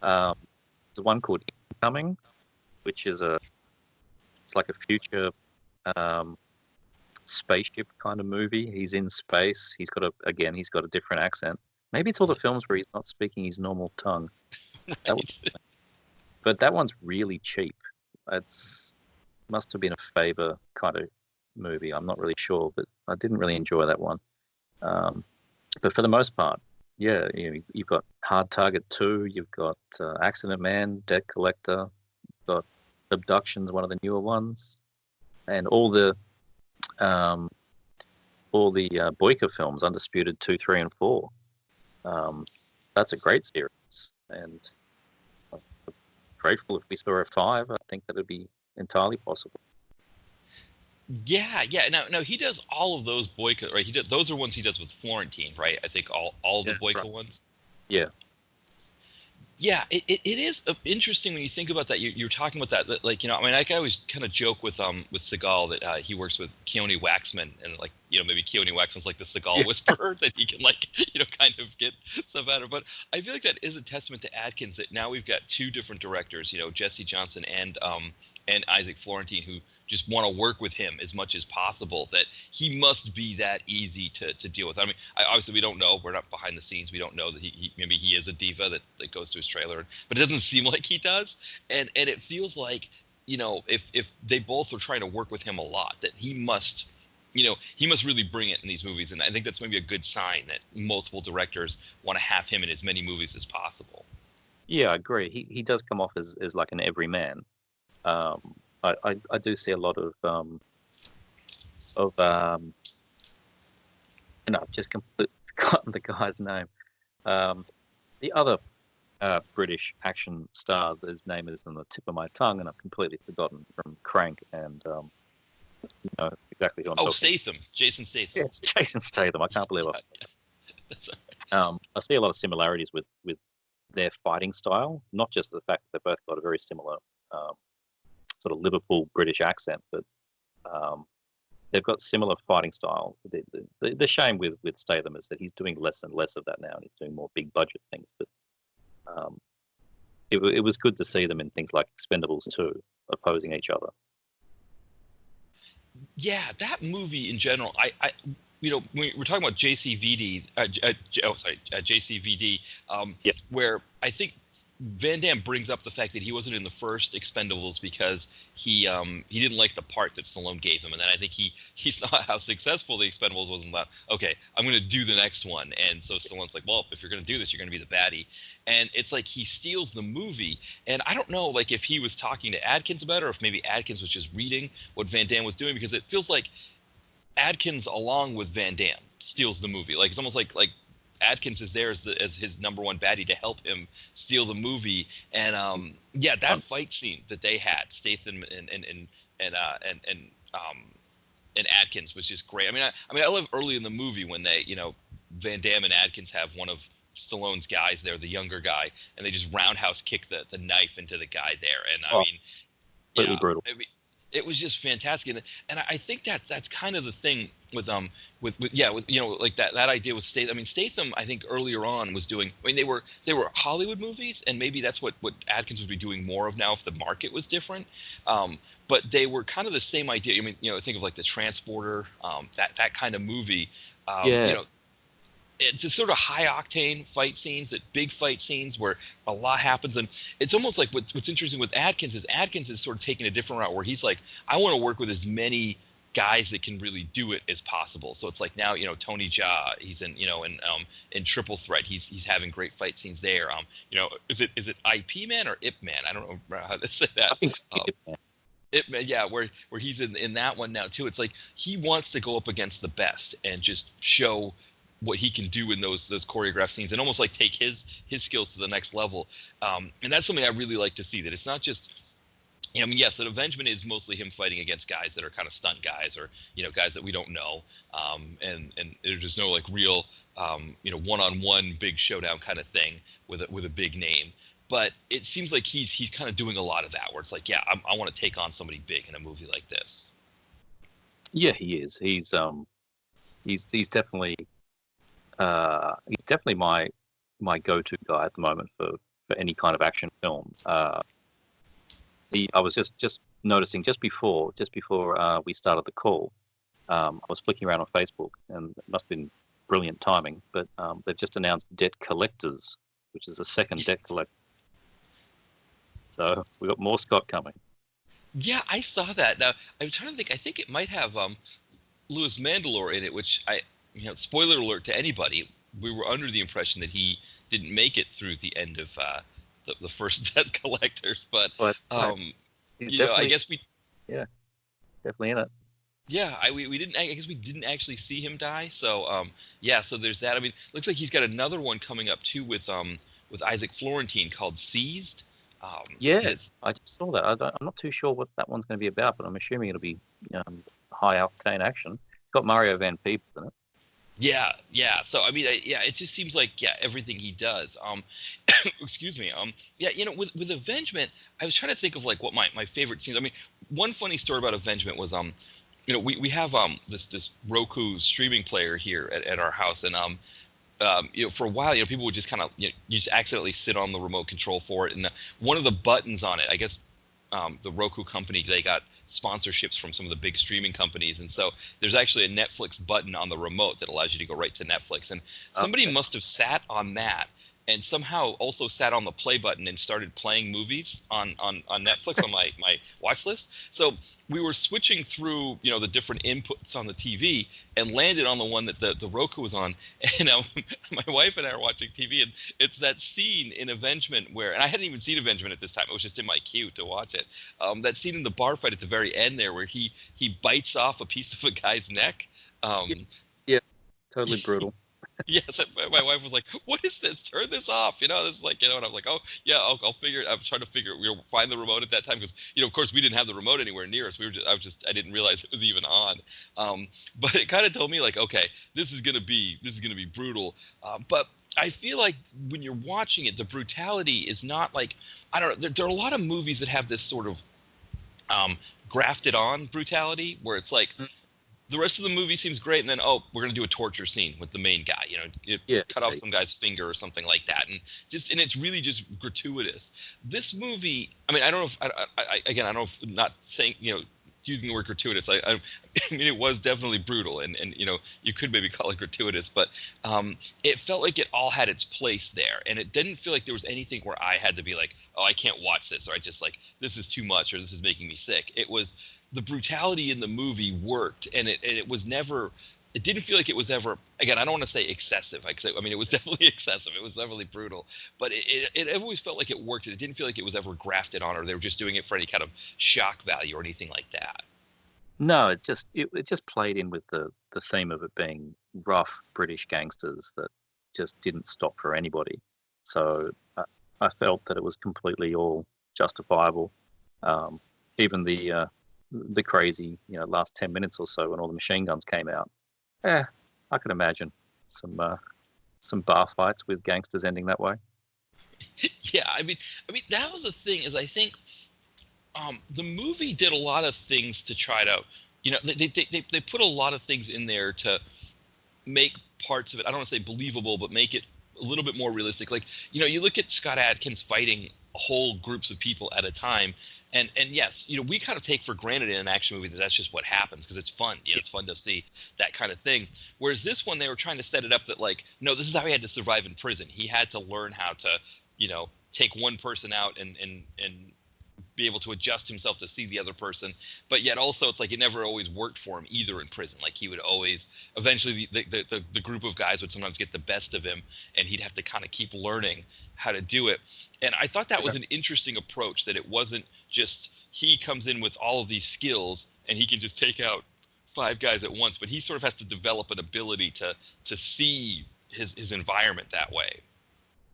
There's one called Incoming, which is it's like a future spaceship kind of movie. He's in space. He's got a different accent. Maybe it's all the films where he's not speaking his normal tongue. But that one's really cheap. Must have been a Faber kind of movie. I'm not really sure, but I didn't really enjoy that one. But for the most part, yeah, you've got Hard Target 2, you've got Accident Man, Debt Collector, you've got Abductions, one of the newer ones, and all the Boyka films, Undisputed 2, 3, and 4. That's a great series, and I'm grateful if we saw a 5. I think that would be entirely possible.
Yeah. Now he does all of those Boyka, right? Those are ones he does with Florentine, right? I think all the Boyka
right.
ones.
Yeah.
Yeah, it is interesting when you think about that. You're talking about that, like, I mean, I always kind of joke with Seagal that he works with Keone Waxman, and like, maybe Keone Waxman's like the Seagal whisperer that he can, like, kind of get stuff out of. But I feel like that is a testament to Adkins that now we've got two different directors, Jesse Johnson and Isaac Florentine, who just want to work with him as much as possible, that he must be that easy to deal with. I mean, obviously we don't know. We're not behind the scenes. We don't know that maybe he is a diva that goes to his trailer, but it doesn't seem like he does. And it feels like, if they both are trying to work with him a lot, that he must really bring it in these movies. And I think that's maybe a good sign that multiple directors want to have him in as many movies as possible.
Yeah, I agree. He does come off as like an everyman. I do see a lot of I've just completely forgotten the guy's name. The other British action star, his name is on the tip of my tongue, and I've completely forgotten, from Crank and exactly who I'm talking.
Statham, Jason Statham.
Yes, Jason Statham. I can't believe it.
That's all right.
I see a lot of similarities with their fighting style, not just the fact that they've both got a very similar sort of Liverpool British accent, but they've got similar fighting style. The shame with Statham is that he's doing less and less of that now, and he's doing more big budget things. But it was good to see them in things like Expendables 2, opposing each other.
Yeah, that movie in general, when we're talking about JCVD, where I think Van Damme brings up the fact that he wasn't in the first Expendables because he didn't like the part that Stallone gave him, and then I think he saw how successful the Expendables was and thought, okay, I'm going to do the next one. And so Stallone's like, well, if you're going to do this, you're going to be the baddie. And it's like he steals the movie. And I don't know, like, if he was talking to Adkins about it, or if maybe Adkins was just reading what Van Damme was doing, because it feels like Adkins, along with Van Damme, steals the movie. Like, it's almost like Adkins is there as his number one baddie to help him steal the movie. And that fight scene that they had, Statham and Adkins, was just great. I mean, I love early in the movie when they, Van Damme and Adkins have one of Stallone's guys there, the younger guy, and they just roundhouse kick the knife into the guy there. And
completely brutal.
It was just fantastic, and I think that's kind of the thing with that idea with Statham. I mean, Statham, I think earlier on was doing. I mean, they were Hollywood movies, and maybe that's what Adkins would be doing more of now if the market was different. But they were kind of the same idea. I mean, think of like the Transporter, that kind of movie. It's just sort of high octane fight scenes, that big fight scenes where a lot happens. And it's almost like what's interesting with Adkins is sort of taking a different route, where he's like, I want to work with as many guys that can really do it as possible. So it's like now, Tony Jaa, he's in Triple Threat. He's having great fight scenes there. Is it IP Man or Ip Man? I don't know how to say that. Ip Man, yeah, where he's in that one now too. It's like he wants to go up against the best and just show what he can do in those choreographed scenes, and almost like take his skills to the next level. And that's something I really like to see, that it's not just, yes, that Avengement is mostly him fighting against guys that are kind of stunt guys, or, guys that we don't know. And there's just no like real, one-on-one big showdown kind of thing with a big name. But it seems like he's kind of doing a lot of that, where it's like, yeah, I want to take on somebody big in a movie like this.
Yeah, he is. He's definitely my go-to guy at the moment for any kind of action film. I was just noticing just before we started the call, I was flicking around on Facebook, and it must have been brilliant timing, but they've just announced Debt Collectors, which is the second Debt Collector. So we got more Scott coming.
Yeah, I saw that. Now I'm trying to think. I think it might have Louis Mandylor in it, which spoiler alert to anybody, we were under the impression that he didn't make it through the end of the first Debt Collectors, but I guess we
definitely in it.
Yeah, we didn't. I guess we didn't actually see him die. So so there's that. I mean, looks like he's got another one coming up too with Isaac Florentine called Seized.
I just saw that. I'm not too sure what that one's going to be about, but I'm assuming it'll be high octane action. It's got Mario Van Peebles in it.
Yeah. So I mean, yeah, it just seems like everything he does. Excuse me. Yeah, with Avengement, I was trying to think of like what my favorite scenes. I mean, one funny story about Avengement was we have this Roku streaming player here at our house, and for a while, people would just kind of you just accidentally sit on the remote control for it, and one of the buttons on it, I guess, the Roku company, they got sponsorships from some of the big streaming companies, and so there's actually a Netflix button on the remote that allows you to go right to Netflix, and somebody must have sat on that and somehow also sat on the play button and started playing movies on Netflix on my watch list. So we were switching through the different inputs on the TV and landed on the one that the Roku was on. And my wife and I are watching TV, and it's that scene in Avengement where, and I hadn't even seen Avengement at this time, it was just in my queue to watch it. That scene in the bar fight at the very end there where he bites off a piece of a guy's neck.
Yeah, totally brutal.
Yes, my wife was like, "What is this? Turn this off!" This is like, and I'm like, "Oh, yeah, I'll figure it." I'm trying to figure, find the remote at that time because, of course, we didn't have the remote anywhere near us. I didn't realize it was even on. But it kind of told me like, okay, this is gonna be brutal. But I feel like when you're watching it, the brutality is not like, I don't know. There are a lot of movies that have this sort of grafted on brutality where it's like. The rest of the movie seems great, and then we're gonna do a torture scene with the main guy. Cut off some guy's finger or something like that, and it's really just gratuitous. This movie, I mean, I don't know if I don't know if not saying using the word gratuitous. I mean, it was definitely brutal, and you could maybe call it gratuitous, but it felt like it all had its place there, and it didn't feel like there was anything where I had to be like, oh, I can't watch this, or I just like this is too much, or this is making me sick. It was. The brutality in the movie worked, and it was never. It didn't feel like it was ever. Again, I don't want to say excessive. I mean, it was definitely excessive. It was definitely brutal, but it always felt like it worked, and it didn't feel like it was ever grafted on, or they were just doing it for any kind of shock value or anything like that.
No, it just played in with the theme of it being rough British gangsters that just didn't stop for anybody. So I felt that it was completely all justifiable. Even the crazy, last 10 minutes or so when all the machine guns came out. I could imagine some bar fights with gangsters ending that way.
Yeah, I mean that was the thing is I think the movie did a lot of things to try to, they put a lot of things in there to make parts of it, I don't want to say believable, but make it a little bit more realistic. Like, you look at Scott Adkins fighting whole groups of people at a time, and yes, we kind of take for granted in an action movie that that's just what happens because it's fun. It's fun to see that kind of thing. Whereas this one, they were trying to set it up that like, no, this is how he had to survive in prison. He had to learn how to, take one person out and be able to adjust himself to see the other person, but yet also it's like it never always worked for him either in prison. Like he would always eventually the group of guys would sometimes get the best of him, and he'd have to kind of keep learning how to do it. And I thought that was an interesting approach, that it wasn't just he comes in with all of these skills and he can just take out 5 guys at once, but he sort of has to develop an ability to see his environment that way.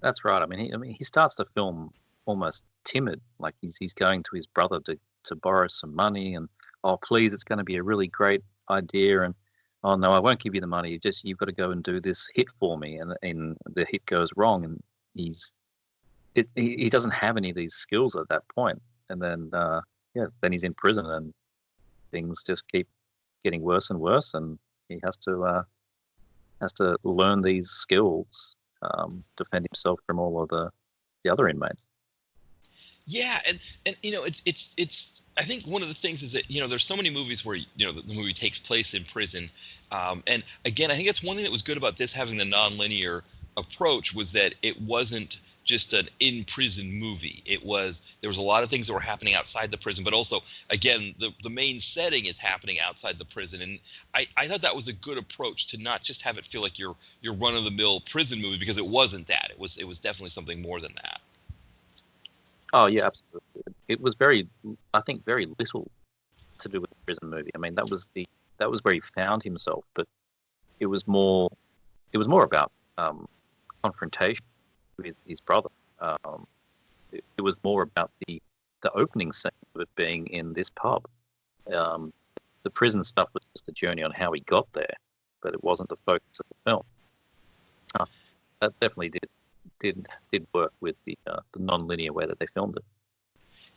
That's right. I mean, he starts the film almost timid, like he's going to his brother to borrow some money, and oh please, it's going to be a really great idea, and oh no, I won't give you the money. You've got to go and do this hit for me, and the hit goes wrong, and he doesn't have any of these skills at that point, and then then he's in prison, and things just keep getting worse and worse, and he has to learn these skills, defend himself from all of the other inmates.
Yeah, and it's I think one of the things is that there's so many movies where the movie takes place in prison, and again I think that's one thing that was good about this having the non-linear approach, was that it wasn't just an in prison movie. There was a lot of things that were happening outside the prison, but also again the main setting is happening outside the prison, and I thought that was a good approach to not just have it feel like your run-of-the-mill prison movie, because it wasn't that. It was definitely something more than that.
Oh yeah, absolutely. It was I think very little to do with the prison movie. I mean, that was where he found himself, but it was more about confrontation with his brother. It was more about the opening scene of it being in this pub. The prison stuff was just the journey on how he got there, but it wasn't the focus of the film. That definitely did work with the non-linear way that they filmed it.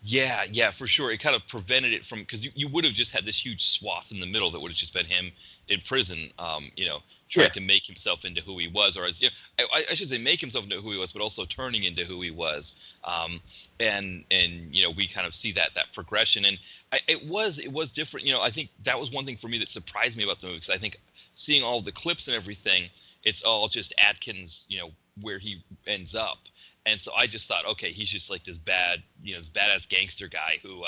Yeah, for sure. It kind of prevented it from, because you would have just had this huge swath in the middle that would have just been him in prison, trying to make himself into who he was, or as I should say, make himself into who he was, but also turning into who he was. And we kind of see that progression, and it was different. I think that was one thing for me that surprised me about the movie, because I think seeing all the clips and everything, it's all just Adkins, where he ends up. And so I just thought, okay, he's just like this this badass gangster guy who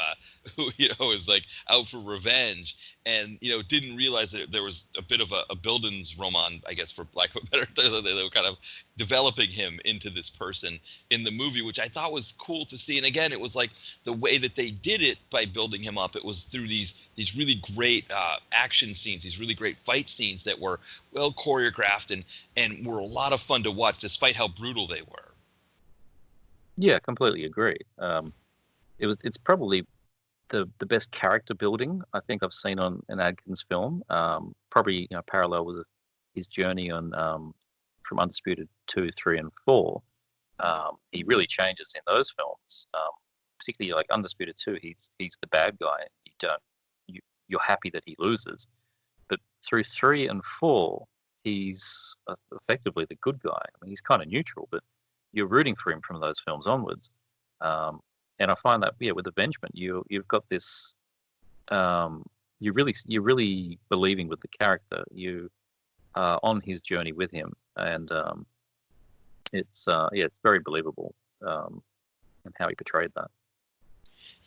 is like out for revenge, and didn't realize that there was a bit of a Bildungsroman, I guess, for lack of a better term. They were kind of developing him into this person in the movie, which I thought was cool to see. And again, it was like the way that they did it by building him up. It was through these really great action scenes, these really great fight scenes that were well choreographed and were a lot of fun to watch, despite how brutal they were.
Yeah, completely agree. It's probably the best character building I think I've seen on an Adkins film. Probably parallel with his journey on from Undisputed 2, 3, and 4. He really changes in those films. Particularly like Undisputed 2, he's the bad guy. You're happy that he loses, but through 3 and 4, he's effectively the good guy. I mean, he's kind of neutral, but you're rooting for him from those films onwards. And I find that with Avengement, you've got this. You're really believing with the character. You are on his journey with him, and it's very believable, and how he portrayed that.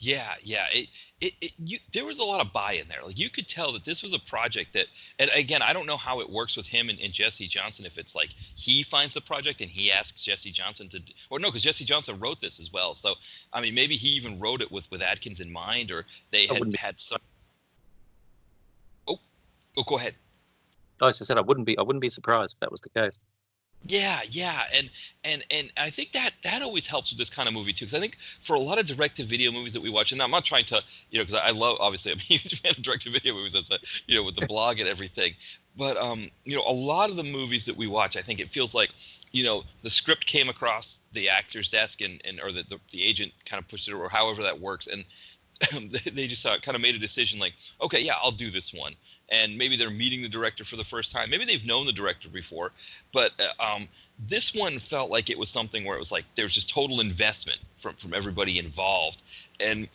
Yeah. There was a lot of buy-in there. Like, you could tell that this was a project that, and again, I don't know how it works with him and Jesse Johnson, if it's like he finds the project and he asks Jesse Johnson or no, because Jesse Johnson wrote this as well. So, I mean, maybe he even wrote it with Adkins in mind, or they had some. Oh, go ahead.
As I said, I wouldn't be surprised if that was the case.
Yeah, and I think that always helps with this kind of movie too, because I think for a lot of direct-to-video movies that we watch, and I'm not trying to, because I love, obviously, I'm a huge fan of direct-to-video movies, that's with the blog and everything, but a lot of the movies that we watch, I think it feels like, the script came across the actor's desk or the agent kind of pushed it, or however that works, and they just kind of made a decision like, okay, yeah, I'll do this one. And maybe they're meeting the director for the first time. Maybe they've known the director before. But this one felt like it was something where it was like there was just total investment from everybody involved. And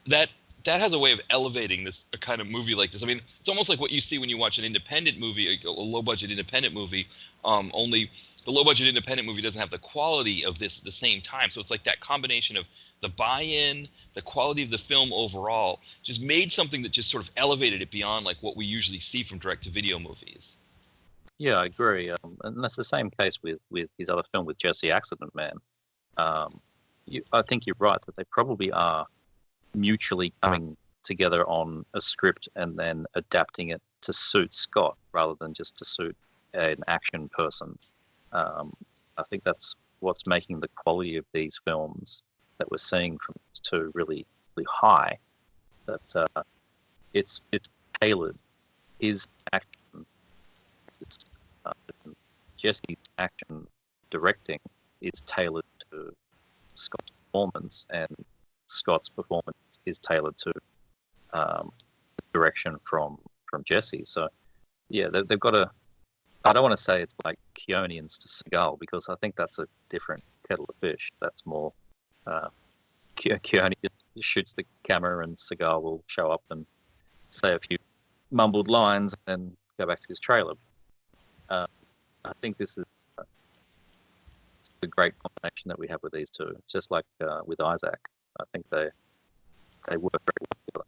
that has a way of elevating this kind of movie like this. I mean, it's almost like what you see when you watch an independent movie, a low-budget independent movie, only the low-budget independent movie doesn't have the quality of this at the same time. So it's like that combination of the buy-in, the quality of the film overall, just made something that just sort of elevated it beyond like what we usually see from direct-to-video movies.
Yeah, I agree. And that's the same case with his other film with Jesse Accident Man. I think you're right that they probably are mutually coming together on a script and then adapting it to suit Scott rather than just to suit an action person. I think that's what's making the quality of these films that we're seeing from these two really, really high. That it's tailored. His action, Jesse's action directing is tailored to Scott's performance, and Scott's performance is tailored to direction from Jesse. So yeah, they've got a. I don't want to say it's like Keonians to Seagal, because I think that's a different kettle of fish. That's more. Keone just shoots the camera and Seagal will show up and say a few mumbled lines and then go back to his trailer. I think this is a great combination that we have with these two. Just like with Isaac, I think they work very well together.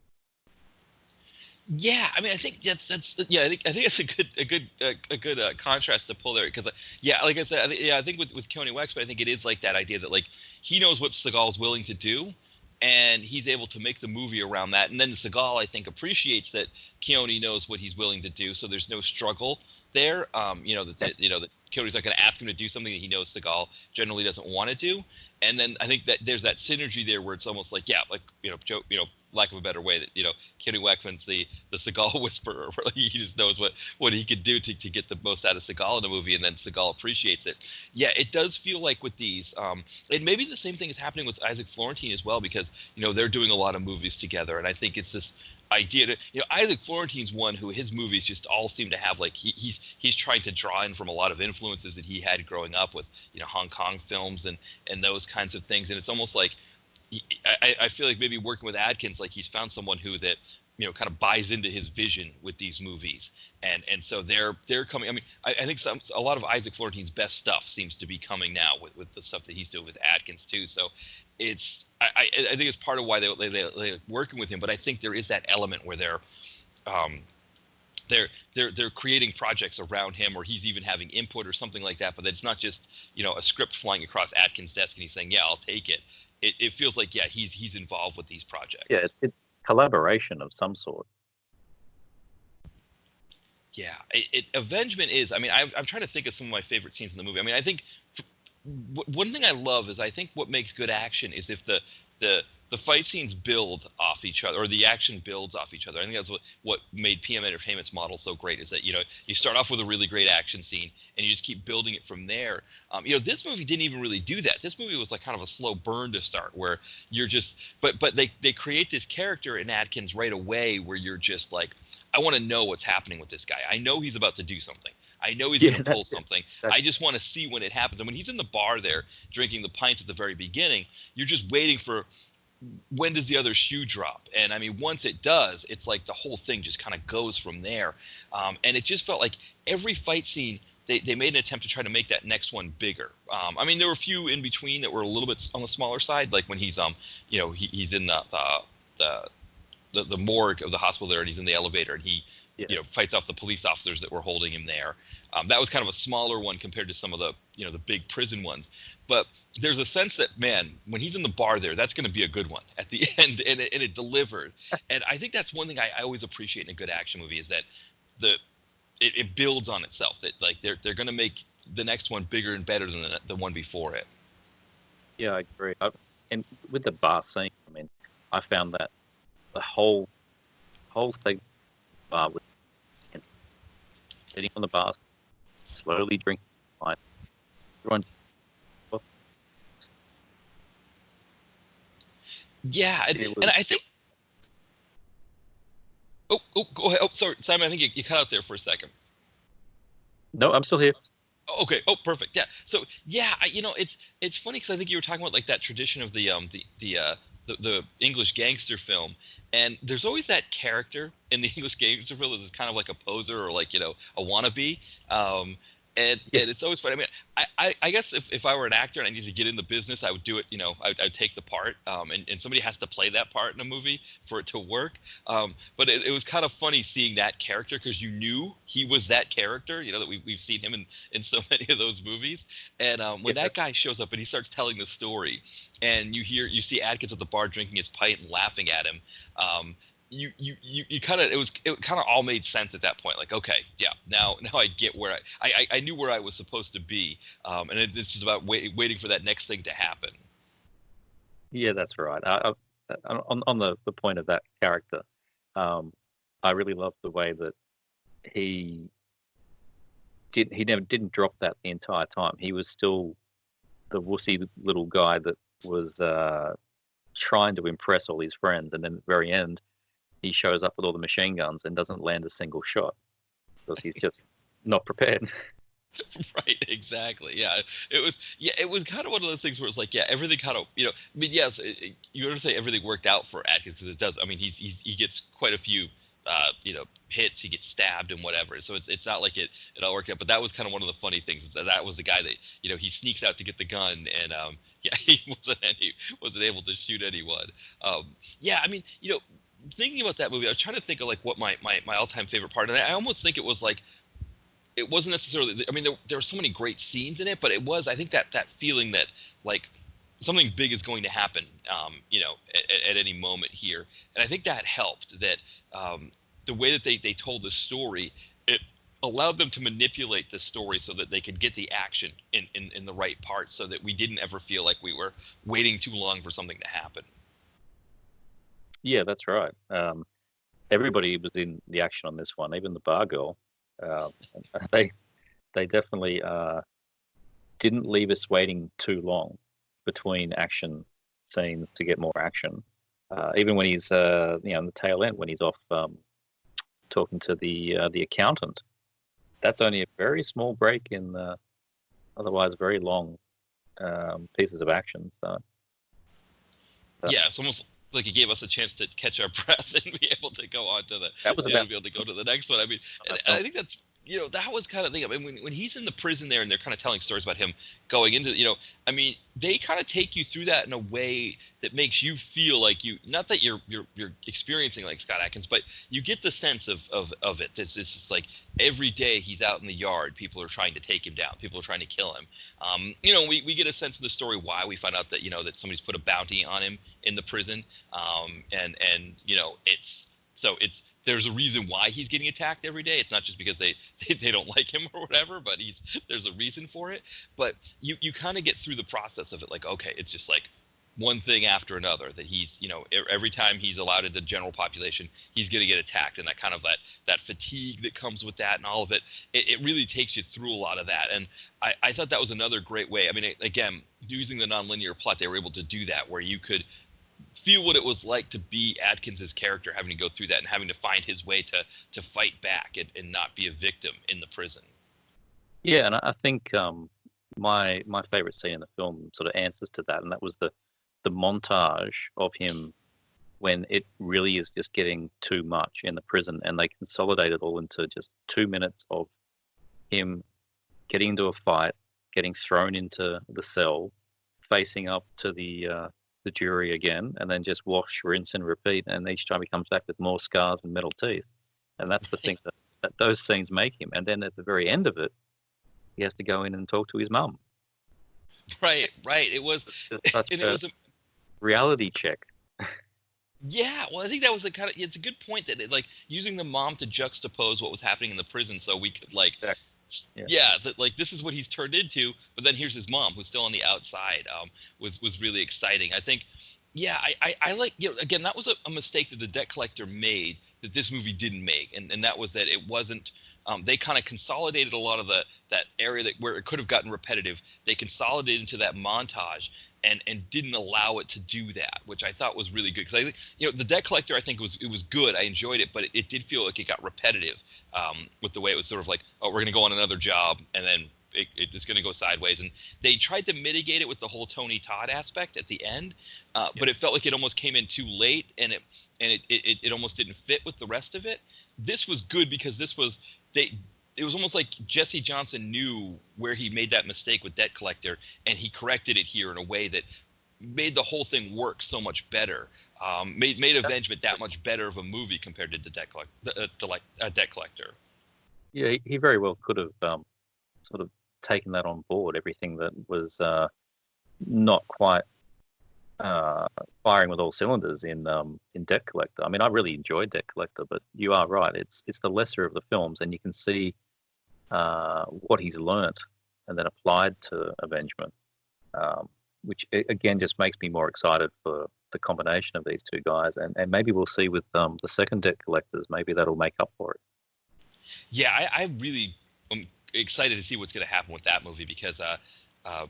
Yeah, I mean, I think I think that's a good contrast to pull there, because like I said, I think with Keone Wexler, I think it is like that idea that like he knows what Seagal's willing to do, and he's able to make the movie around that. And then Seagal, I think, appreciates that Keone knows what he's willing to do, so there's no struggle there. That Keone's not going to ask him to do something that he knows Seagal generally doesn't want to do. And then I think that there's that synergy there where it's almost like, lack of a better way, that Kenny Wackman's the Seagal whisperer, where he just knows what he could do to get the most out of Seagal in the movie, and then Seagal appreciates it. Yeah, it does feel like with these, and maybe the same thing is happening with Isaac Florentine as well, because they're doing a lot of movies together, and I think it's this idea that Isaac Florentine's one who his movies just all seem to have like he's trying to draw in from a lot of influences that he had growing up with Hong Kong films and those kinds of things, and it's almost like I feel like maybe working with Adkins, like he's found someone who that kind of buys into his vision with these movies, and so they're coming. I mean, I think a lot of Isaac Florentine's best stuff seems to be coming now with the stuff that he's doing with Adkins too. So it's I think it's part of why they're working with him, but I think there is that element where they're creating projects around him, or he's even having input or something like that. But it's not just a script flying across Adkins' desk and he's saying, yeah, I'll take it. It feels like he's involved with these projects.
Yeah, it's collaboration of some sort.
Yeah, Avengement is. I mean, I'm trying to think of some of my favorite scenes in the movie. I mean, I think one thing I love is I think what makes good action is if the fight scenes build off each other, or the action builds off each other. I think that's what made PM Entertainment's model so great, is that you start off with a really great action scene and you just keep building it from there. This movie didn't even really do that. This movie was like kind of a slow burn to start, where you're just but they create this character in Adkins right away where you're just like, I want to know what's happening with this guy. I know he's about to do something. I know he's going to pull something. I just want to see when it happens. And when he's in the bar there drinking the pints at the very beginning, you're just waiting for when does the other shoe drop. And I mean, once it does, it's like the whole thing just kind of goes from there. And it just felt like every fight scene, they made an attempt to try to make that next one bigger. I mean, there were a few in between that were a little bit on the smaller side, like when he's he's in the morgue of the hospital there, and he's in the elevator, and he fights off the police officers that were holding him there. That was kind of a smaller one compared to some of the the big prison ones. But there's a sense that, man, when he's in the bar there, that's going to be a good one at the end, and it delivered. And I think that's one thing I always appreciate in a good action movie, is that it builds on itself. That like they're going to make the next one bigger and better than the one before it.
Yeah, I agree. And with the bar scene, I mean, I found that the whole thing with sitting on the bar, slowly drinking wine. Everyone.
Yeah, and I think. Oh, go ahead. Oh, sorry, Simon. I think you cut out there for a second.
No, I'm still here.
Okay. Oh, perfect. Yeah. So yeah, it's funny because I think you were talking about like that tradition of the English gangster film, and there's always that character in the English gangster film that's kind of like a poser, or like a wannabe. And it's always fun. I mean, I guess if I were an actor and I needed to get in the business, I would do it. I'd take the part, and somebody has to play that part in a movie for it to work. But it was kind of funny seeing that character, because you knew he was that character. That we've seen him in so many of those movies. And when that guy shows up and he starts telling the story, and you see Adkins at the bar drinking his pint and laughing at him. You kind of it kind of all made sense at that point. Like, okay, yeah, now I get where I knew where I was supposed to be, and it's just about waiting for that next thing to happen.
Yeah, that's right. On the point of that character, I really loved the way that he never didn't drop that the entire time. He was still the wussy little guy that was trying to impress all his friends, and then at the very end, he shows up with all the machine guns and doesn't land a single shot because he's just not prepared.
Right, exactly. Yeah, it was kind of one of those things where it's like, yeah, everything kind of, I mean, yes, you're going to say everything worked out for Adkins, because it does. I mean, he gets quite a few, hits. He gets stabbed and whatever. So it's not like it all worked out. But that was kind of one of the funny things, is that was the guy that, he sneaks out to get the gun, and he wasn't able to shoot anyone. Yeah, I mean, thinking about that movie, I was trying to think of like what my all-time favorite part, and I almost think it was like, it wasn't necessarily, I mean, there were so many great scenes in it, but it was, I think that feeling that like something big is going to happen, at any moment here, and I think that helped, that the way that they told the story, it allowed them to manipulate the story so that they could get the action in the right part, so that we didn't ever feel like we were waiting too long for something to happen.
Yeah, that's right. Everybody was in the action on this one, even the bar girl. And they definitely didn't leave us waiting too long between action scenes to get more action. Even when he's on the tail end when he's off talking to the accountant, that's only a very small break in the otherwise very long pieces of action. So
Yeah, it's almost like it gave us a chance to catch our breath and be able to go on to
that was about
be able to go to the next one. I mean, and I think that's that was kind of the thing. I mean, when he's in the prison there and they're kind of telling stories about him going into I mean, they kind of take you through that in a way that makes you feel like not that you're experiencing like Scott Adkins, but you get the sense of it. It's just like every day he's out in the yard, people are trying to take him down, people are trying to kill him. We get a sense of the story why we find out that that somebody's put a bounty on him in the prison, and there's a reason why he's getting attacked every day. It's not just because they don't like him or whatever, but there's a reason for it. But you kind of get through the process of it, like, okay, it's just like one thing after another that he's, every time he's allowed in the general population, he's going to get attacked, and that kind of that fatigue that comes with that and all of it, it really takes you through a lot of that. And I thought that was another great way. I mean, again, using the nonlinear plot, they were able to do that where you could feel what it was like to be Adkins's character, having to go through that and having to find his way to fight back and not be a victim in the prison.
Yeah, and I think my favorite scene in the film sort of answers to that, and that was the montage of him when it really is just getting too much in the prison, and they consolidate it all into just 2 minutes of him getting into a fight, getting thrown into the cell, facing up to the jury again, and then just wash, rinse, and repeat. And each time he comes back with more scars and metal teeth. And that's the thing that those scenes make him. And then at the very end of it, he has to go in and talk to his mum.
Right. It was
such a reality check.
Yeah, well, I think that was it's a good point that like using the mom to juxtapose what was happening in the prison, so we could like. Yeah, that like this is what he's turned into, but then here's his mom who's still on the outside. Was really exciting. I think, yeah, I like again that was a mistake that the debt collector made that this movie didn't make, and that was that it wasn't. They kind of consolidated a lot of that area where it could have gotten repetitive. They consolidated into that montage and didn't allow it to do that, which I thought was really good. Because I think the debt collector, I think it was good. I enjoyed it, but it did feel like it got repetitive with the way it was sort of like, oh, we're going to go on another job, and then it's going to go sideways. And they tried to mitigate it with the whole Tony Todd aspect at the end, but it felt like it almost came in too late, and it almost didn't fit with the rest of it. This was good because this was it was almost like Jesse Johnson knew where he made that mistake with Debt Collector, and he corrected it here in a way that made the whole thing work so much better. Made Avengement that much better of a movie compared to the Debt Collector.
Yeah, he very well could have sort of taken that on board. Everything that was not quite firing with all cylinders in Debt Collector. I mean, I really enjoyed Debt Collector, but you are right. It's the lesser of the films, and you can see what he's learnt and then applied to Avengement, which again just makes me more excited for the combination of these two guys. And maybe we'll see with the second Debt Collectors, maybe that'll make up for it.
Yeah, I really am excited to see what's going to happen with that movie because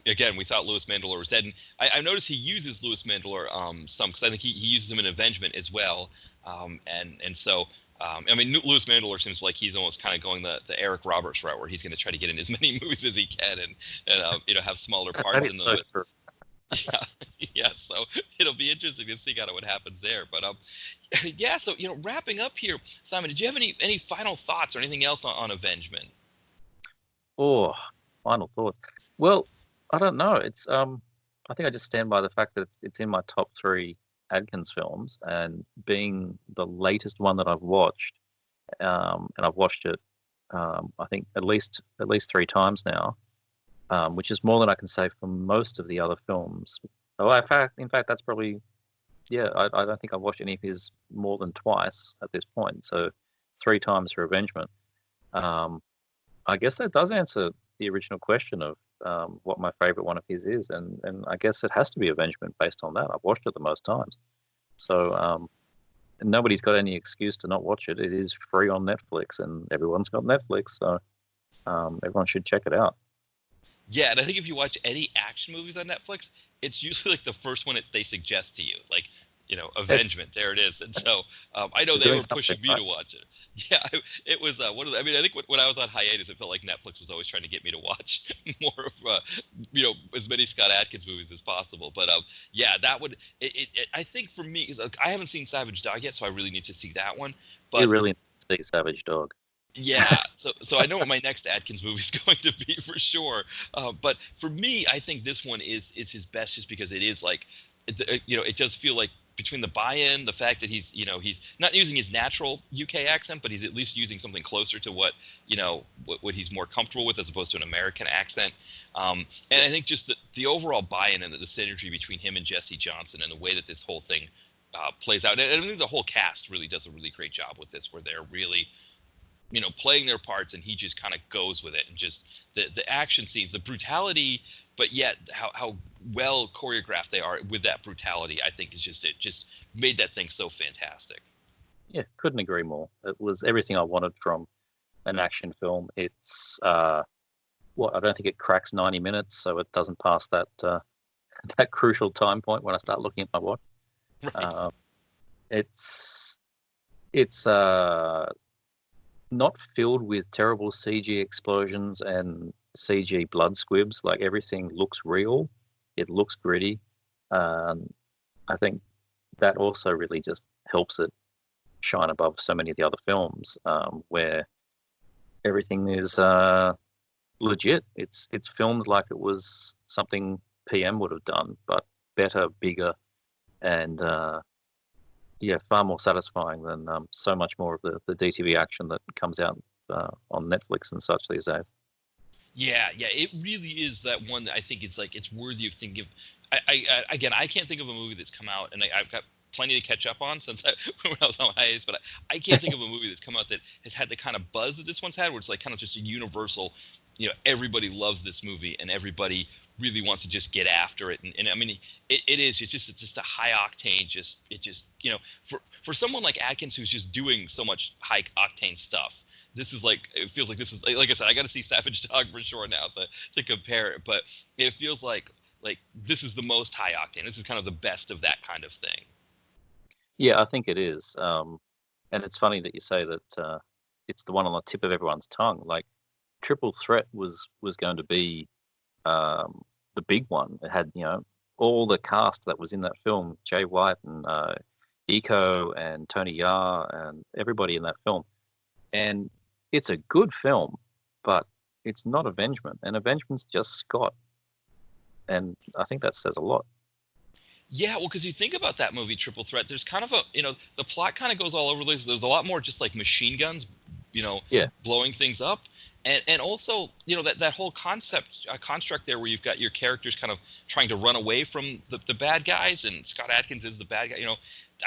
again, we thought Louis Mandylor was dead, and I noticed he uses Louis Mandylor some because I think he uses him in Avengement as well, and so I mean Louis Mandylor seems like he's almost kind of going the Eric Roberts route where he's going to try to get in as many movies as he can and have smaller parts in them. Yeah, so it'll be interesting to see kind of what happens there. But yeah, so wrapping up here, Simon, did you have any final thoughts or anything else on Avengement?
Oh, final thoughts. Well, I don't know. It's I think I just stand by the fact that it's in my top 3 Adkins films, and being the latest one that I've watched, and I've watched it I think at least 3 times now, which is more than I can say for most of the other films. Oh, in fact, that's probably I don't think I've watched any of his more than twice at this point. So 3 times for Avengement. I guess that does answer the original question of what my favorite one of his is, and I guess it has to be Avengement based on that. I've watched it the most times. So nobody's got any excuse to not watch it. It is free on Netflix, and everyone's got Netflix, so everyone should check it out.
Yeah, and I think if you watch any action movies on Netflix, it's usually like the first one they suggest to you, like, Avengement. There it is. And so I know they were pushing me to watch it. Yeah, it was one of the, I mean, I think when I was on hiatus, it felt like Netflix was always trying to get me to watch more of, as many Scott Adkins movies as possible. But yeah, that would, I think for me, because I haven't seen Savage Dog yet, so I really need to see that one. But
you really need to see Savage Dog.
Yeah, so I know what my next Adkins movie is going to be for sure. But for me, I think this one is his best, just because it is like, it does feel like, between the buy-in, the fact that he's not using his natural UK accent, but he's at least using something closer to what he's more comfortable with, as opposed to an American accent. And I think just the overall buy-in and the synergy between him and Jesse Johnson, and the way that this whole thing plays out. And I think the whole cast really does a really great job with this, where they're really playing their parts, and he just kind of goes with it, and just the action scenes, the brutality, but yet how well choreographed they are with that brutality, I think is it just made that thing so fantastic.
Yeah, couldn't agree more. It was everything I wanted from an action film. It's I don't think it cracks 90 minutes, so it doesn't pass that that crucial time point when I start looking at my watch. Right. It's not filled with terrible CG explosions and CG blood squibs. Like, everything looks real. It looks gritty. I think that also really just helps it shine above so many of the other films, where everything is legit. It's filmed like it was something PM would have done, but better, bigger, and far more satisfying than so much more of the DTV action that comes out on Netflix and such these days.
Yeah, it really is that one that I think is like, it's worthy of thinking of. I can't think of a movie that's come out, and I've got plenty to catch up on since when I was on hiatus, but I can't think of a movie that's come out that has had the kind of buzz that this one's had, where it's like kind of just a universal, everybody loves this movie and everybody really wants to just get after it. And I mean, it's just a high octane, for someone like Adkins, who's just doing so much high octane stuff. This is like, it feels like this is, like I said, I got to see Savage Dog for sure now to compare it, but it feels like this is the most high octane. This is kind of the best of that kind of thing.
Yeah, I think it is. And it's funny that you say that it's the one on the tip of everyone's tongue. Like, Triple Threat was going to be the big one. It had, all the cast that was in that film, Jay White and Iko and Tony Jaa and everybody in that film. And it's a good film, but it's not Avengement. And Avengement's just Scott. And I think that says a lot.
Yeah, well, because you think about that movie, Triple Threat, there's kind of the plot kind of goes all over the place. There's a lot more just like machine guns, blowing things up. And also, that whole construct there, where you've got your characters kind of trying to run away from the bad guys, and Scott Adkins is the bad guy.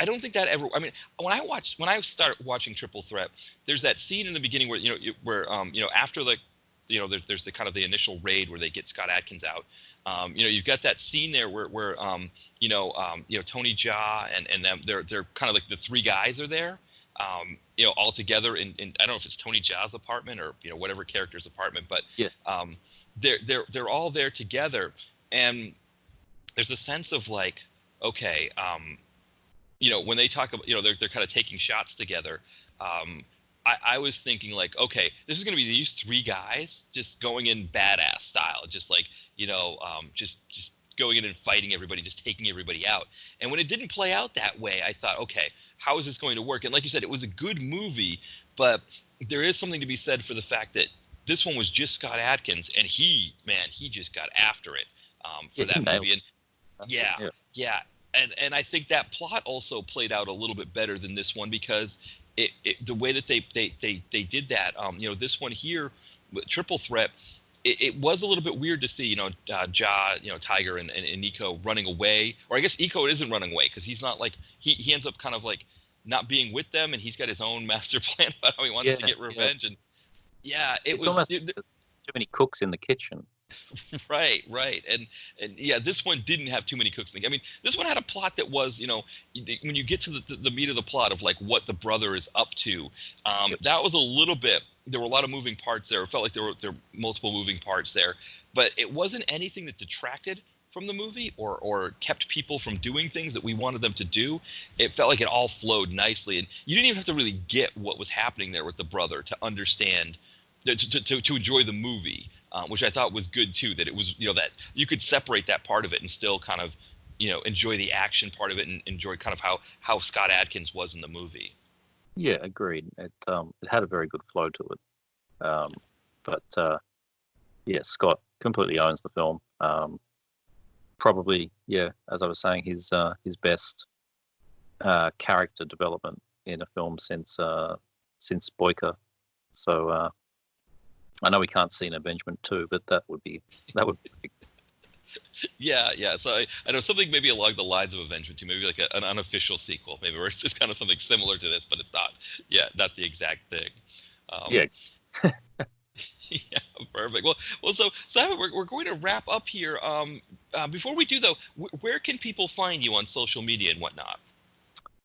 I don't think that ever. I mean, when I started watching Triple Threat, there's that scene in the beginning where after there's the kind of the initial raid where they get Scott Adkins out. You've got that scene there where Tony Jaa and them, they're kind of like the three guys are there. All together in I don't know if it's Tony Jaa's apartment or whatever character's apartment, but
yes.
They're all there together, and there's a sense of like, okay, when they talk about they're kind of taking shots together. I was thinking like, okay, this is going to be these three guys just going in badass style, just like just going in and fighting everybody, just taking everybody out. And when it didn't play out that way, I thought, okay, how is this going to work? And like you said, it was a good movie, but there is something to be said for the fact that this one was just Scott Adkins, and he just got after it for that movie. And yeah. And I think that plot also played out a little bit better than this one, because the way that they did that, this one here, Triple Threat, it was a little bit weird to see, Jaa, Tiger and Iko running away. Or I guess Iko isn't running away, because he's not like, he ends up kind of like not being with them, and he's got his own master plan about how he wants to get revenge. And it was almost
too many cooks in the kitchen.
Right. And yeah, this one didn't have too many cooks. I mean, this one had a plot that was, when you get to the meat of the plot of like what the brother is up to, that was a little bit. There were a lot of moving parts there. It felt like there were multiple moving parts there, but it wasn't anything that detracted from the movie or kept people from doing things that we wanted them to do. It felt like it all flowed nicely, and you didn't even have to really get what was happening there with the brother to understand, to enjoy the movie. Which I thought was good too, that it was, that you could separate that part of it and still kind of, enjoy the action part of it and enjoy kind of how Scott Adkins was in the movie.
Yeah, agreed. It had a very good flow to it. But yeah, Scott completely owns the film. Probably, yeah, as I was saying, his best character development in a film since Boyka. So I know we can't see an Avengement 2, but that would be
Yeah. So I know something maybe along the lines of Avengement 2, maybe like an unofficial sequel, maybe where it's just kind of something similar to this, but it's not. Yeah, not the exact thing.
Yeah.
Yeah, perfect. Well, so Simon, we're going to wrap up here. Before we do though, where can people find you on social media and whatnot?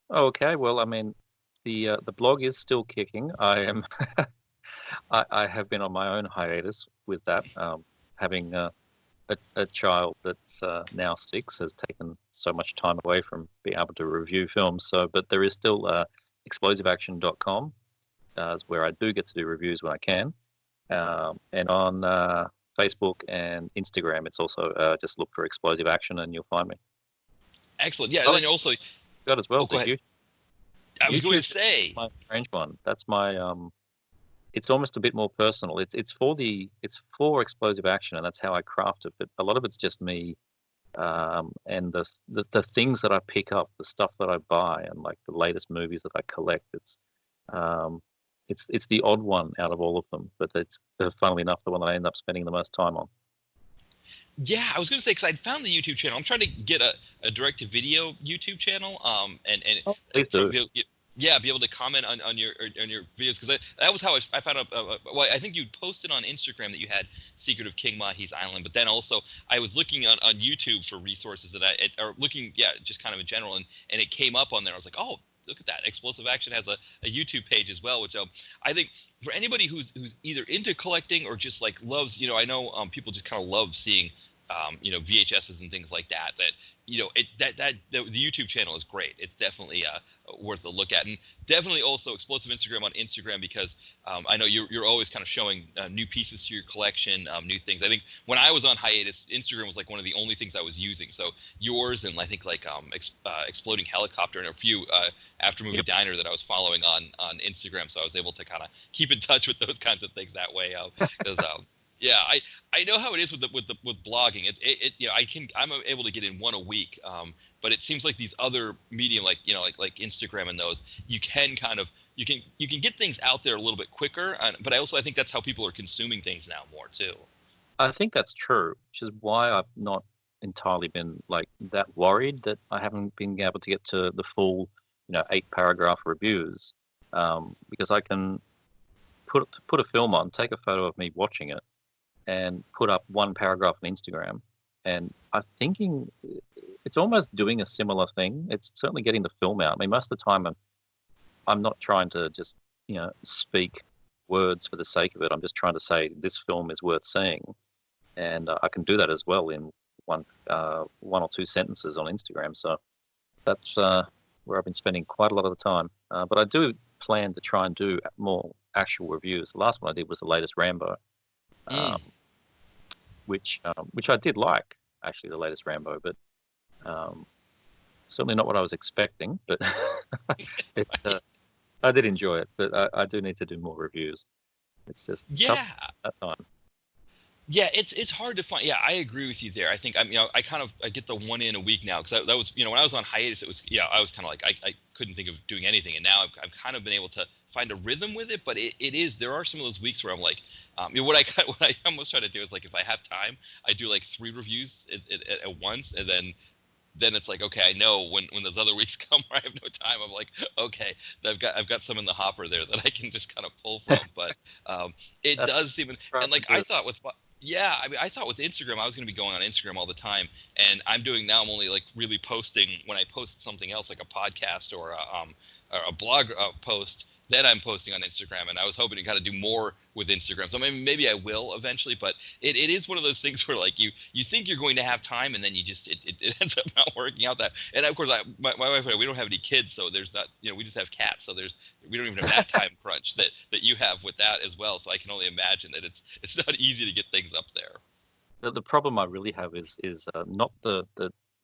Okay. Well, I mean, the blog is still kicking. I am. I have been on my own hiatus with that. Having a child that's now 6 has taken so much time away from being able to review films. So, but there is still explosiveaction.com, is where I do get to do reviews when I can. And on Facebook and Instagram, it's also just look for Explosive Action and you'll find me.
Excellent. Yeah, and then also
got as well.
Go ahead. I was going to say
my strange one. That's my it's almost a bit more personal. It's for Explosive Action, and that's how I craft it. But a lot of it's just me, and the things that I pick up, the stuff that I buy, and like the latest movies that I collect. It's the odd one out of all of them, but it's funnily enough the one that I end up spending the most time on.
Yeah, I was going to say, because I'd found the YouTube channel. I'm trying to get a direct-to-video YouTube channel, and
please do.
Be able to comment on your videos, because that was how I found out. Well, I think you posted on Instagram that you had Secret of King Mahi's Island, but then also I was looking on YouTube for resources or looking, just kind of in general, and it came up on there. I was like, oh, look at that! Explosive Action has a YouTube page as well, which I think for anybody who's either into collecting or just like loves, I know people just kind of love seeing VHSs and things like that. The YouTube channel is great. It's definitely worth a look at, and definitely also Explosive Instagram on Instagram, because I know you're always kind of showing new pieces to your collection, new things. I think when I was on hiatus, Instagram was like one of the only things I was using. So yours, and I think like Exploding Helicopter, and a few After Movie Diner that I was following on Instagram. So I was able to kind of keep in touch with those kinds of things that way, because. Yeah, I know how it is with blogging. I'm able to get in one a week, but it seems like these other medium, like Instagram and those, you can get things out there a little bit quicker. But I think that's how people are consuming things now more too.
I think that's true, which is why I've not entirely been like that worried that I haven't been able to get to the full 8-paragraph reviews, because I can put a film on, take a photo of me watching it, and put up 1 paragraph on Instagram. And I'm thinking it's almost doing a similar thing. It's certainly getting the film out. I mean, most of the time I'm not trying to just, speak words for the sake of it. I'm just trying to say this film is worth seeing. And I can do that as well in one or two sentences on Instagram. So that's where I've been spending quite a lot of the time. But I do plan to try and do more actual reviews. The last one I did was the latest Rambo. Which I did like, actually, the latest Rambo, but certainly not what I was expecting. But I did enjoy it, but I do need to do more reviews. It's just tough at that time.
Yeah, it's hard to find. Yeah, I agree with you there. I think I get the one in a week now, because that was when I was on hiatus, it was I was kind of like I couldn't think of doing anything, and now I've kind of been able to find a rhythm with it. But there are some of those weeks where I'm like, what I almost try to do is, like, if I have time, I do like 3 reviews at once, and then it's like, okay, I know when those other weeks come where I have no time, I'm like, okay, I've got some in the hopper there that I can just kind of pull from. But it does seem, and like I thought with Yeah, I mean, I thought with Instagram I was going to be going on Instagram all the time, and I'm only like really posting when I post something else like a podcast or a blog post. Then I'm posting on Instagram, and I was hoping to kind of do more with Instagram. So maybe I will eventually, but it is one of those things where like you think you're going to have time, and then you just it ends up not working out that. And of course, my wife and I, we don't have any kids, so there's not, we just have cats, so we don't even have that time crunch that you have with that as well. So I can only imagine that it's not easy to get things up there.
The problem I really have is not the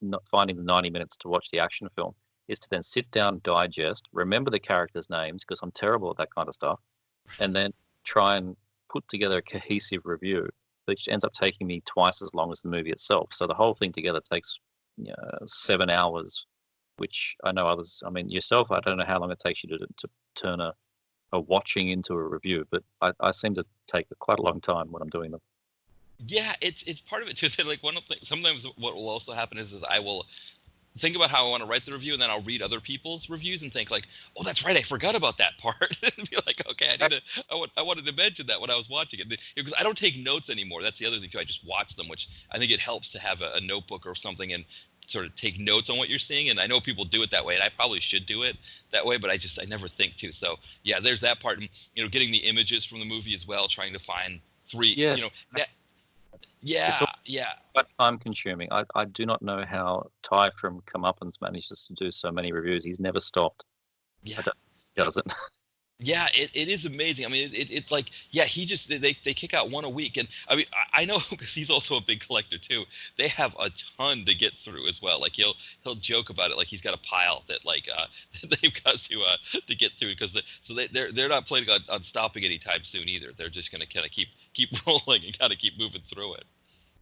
not finding the 90 minutes to watch the action film, is to then sit down, digest, remember the characters' names, because I'm terrible at that kind of stuff, and then try and put together a cohesive review, which ends up taking me twice as long as the movie itself. So the whole thing together takes 7 hours, which I know others, I mean, yourself, I don't know how long it takes you to turn a watching into a review, but I seem to take quite a long time when I'm doing them.
Yeah, it's part of it too. Like one of the things, sometimes what will also happen is I will think about how I want to write the review, and then I'll read other people's reviews and think like, oh, that's right, I forgot about that part. And be like, okay, I wanted to mention that when I was watching it, because I don't take notes anymore. That's the other thing too. I just watch them, which I think it helps to have a notebook or something and sort of take notes on what you're seeing. And I know people do it that way, and I probably should do it that way, but I never think to. So yeah, there's that part, and getting the images from the movie as well, trying to find three.
Yes.
Yeah.
Quite time consuming. I do not know how Ty from Comeuppance manages to do so many reviews. He's never stopped.
Yeah.
He doesn't.
Yeah, it is amazing. I mean, it's like, yeah, they kick out one a week, and I mean, I know because he's also a big collector too. They have a ton to get through as well. Like he'll joke about it, like he's got a pile that like they've got to get through, because they're not planning on stopping anytime soon either. They're just gonna kind of keep rolling and kind of keep moving through it.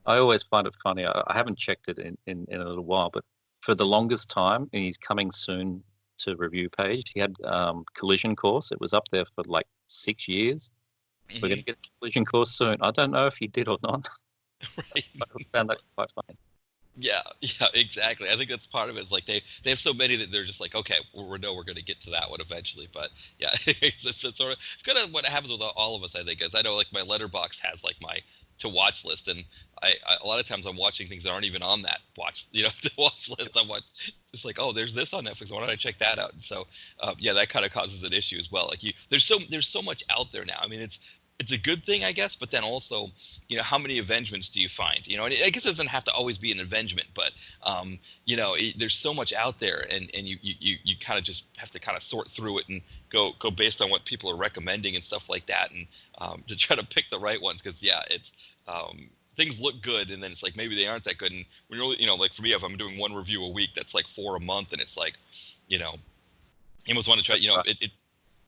I always find it funny. I haven't checked it in a little while, but for the longest time, and he's coming soon to review page, he had Collision Course. It was up there for like 6 years. Mm-hmm. We're going to get Collision Course soon. I don't know if he did or not.
Right.
But I found that quite funny.
Yeah, exactly. I think that's part of it. Is like they have so many that they're just like, okay, we're going to get to that one eventually. But yeah, it's sort of kind of what happens with all of us, I think. Is I know like my Letterboxd has like my to watch list, and I a lot of times I'm watching things that aren't even on that to watch list. It's like, oh, there's this on Netflix, why don't I check that out? And so yeah, that kind of causes an issue as well. Like there's so much out there now. I mean, it's a good thing, I guess, but then also, how many Avengements do you find? And I guess it doesn't have to always be an Avengement, but there's so much out there, and you kind of just have to kind of sort through it and go based on what people are recommending and stuff like that, and to try to pick the right ones, because yeah, it's things look good, and then it's like maybe they aren't that good, and when you're like for me, if I'm doing one review a week, that's like 4 a month, and it's like, you almost want to try,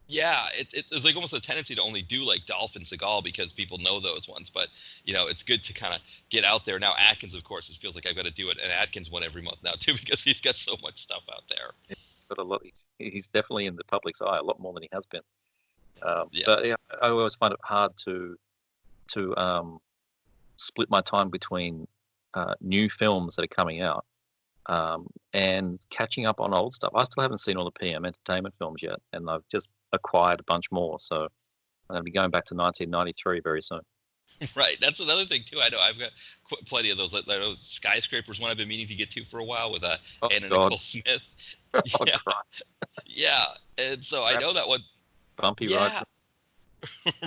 yeah, it's like almost a tendency to only do like Dolphin Seagal because people know those ones. But, it's good to kind of get out there. Now, Atkins, of course, it feels like I've got to do an Atkins one every month now, too, because he's got so much stuff out there.
He's got a lot. He's definitely in the public's eye a lot more than he has been.
Yeah.
But yeah, I always find it hard to split my time between new films that are coming out and catching up on old stuff. I still haven't seen all the PM Entertainment films yet, and I've just acquired a bunch more, so I'm going to be going back to 1993 very soon.
Right, that's another thing too. I know I've got plenty of those. Like those Skyscrapers, one I've been meaning to get to for a while with Anna Nicole Smith. Yeah, yeah, and so I know that one.
Bumpy ride.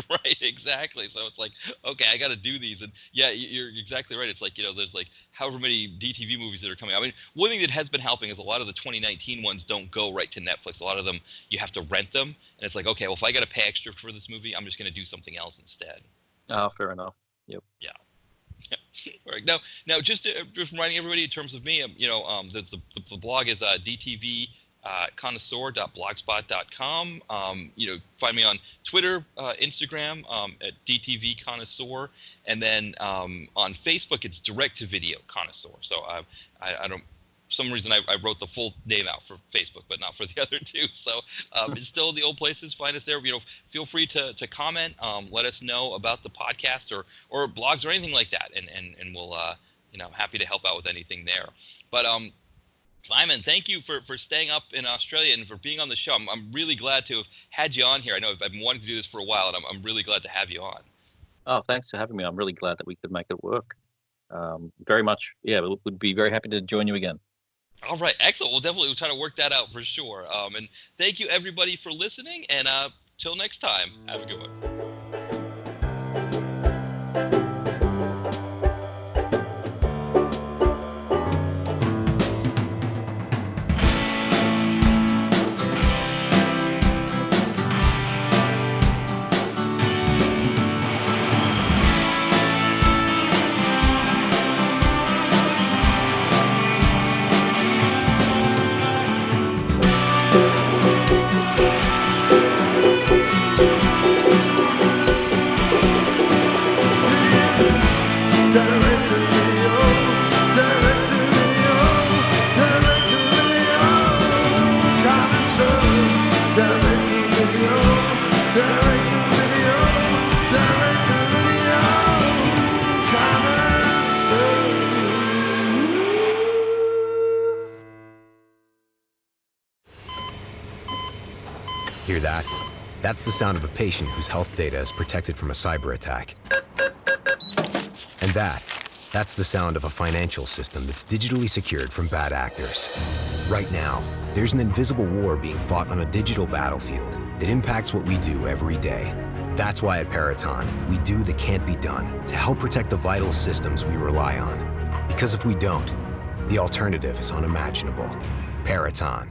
Right, exactly. So it's like, okay, I got to do these, and yeah, you're exactly right. It's like, there's like however many DTV movies that are coming out. I mean, one thing that has been helping is a lot of the 2019 ones don't go right to Netflix. A lot of them you have to rent them, and it's like, okay, well, if I got to pay extra for this movie, I'm just going to do something else instead.
Oh, fair enough. Yep.
Yeah. All right. Now, just reminding everybody in terms of me, the blog is DTV. Connoisseur.blogspot.com. Find me on Twitter, Instagram at DTV Connoisseur, and then on Facebook it's Direct to Video Connoisseur. So I don't. For some reason I wrote the full name out for Facebook, but not for the other two. So it's still in the old places. Find us there. Feel free to comment. Let us know about the podcast or blogs or anything like that, and we'll happy to help out with anything there. But Simon, thank you for staying up in Australia and for being on the show. I'm really glad to have had you on here. I know I've been wanting to do this for a while, and I'm really glad to have you on.
Oh, thanks for having me. I'm really glad that we could make it work. Very much. Yeah, would be very happy to join you again.
All right, excellent. We'll try to work that out for sure. And thank you everybody for listening. And till next time, have a good one.
Hear that? That's the sound of a patient whose health data is protected from a cyber attack. And that's the sound of a financial system that's digitally secured from bad actors. Right now, there's an invisible war being fought on a digital battlefield that impacts what we do every day. That's why at Peraton, we do the can't be done to help protect the vital systems we rely on. Because if we don't, the alternative is unimaginable. Peraton.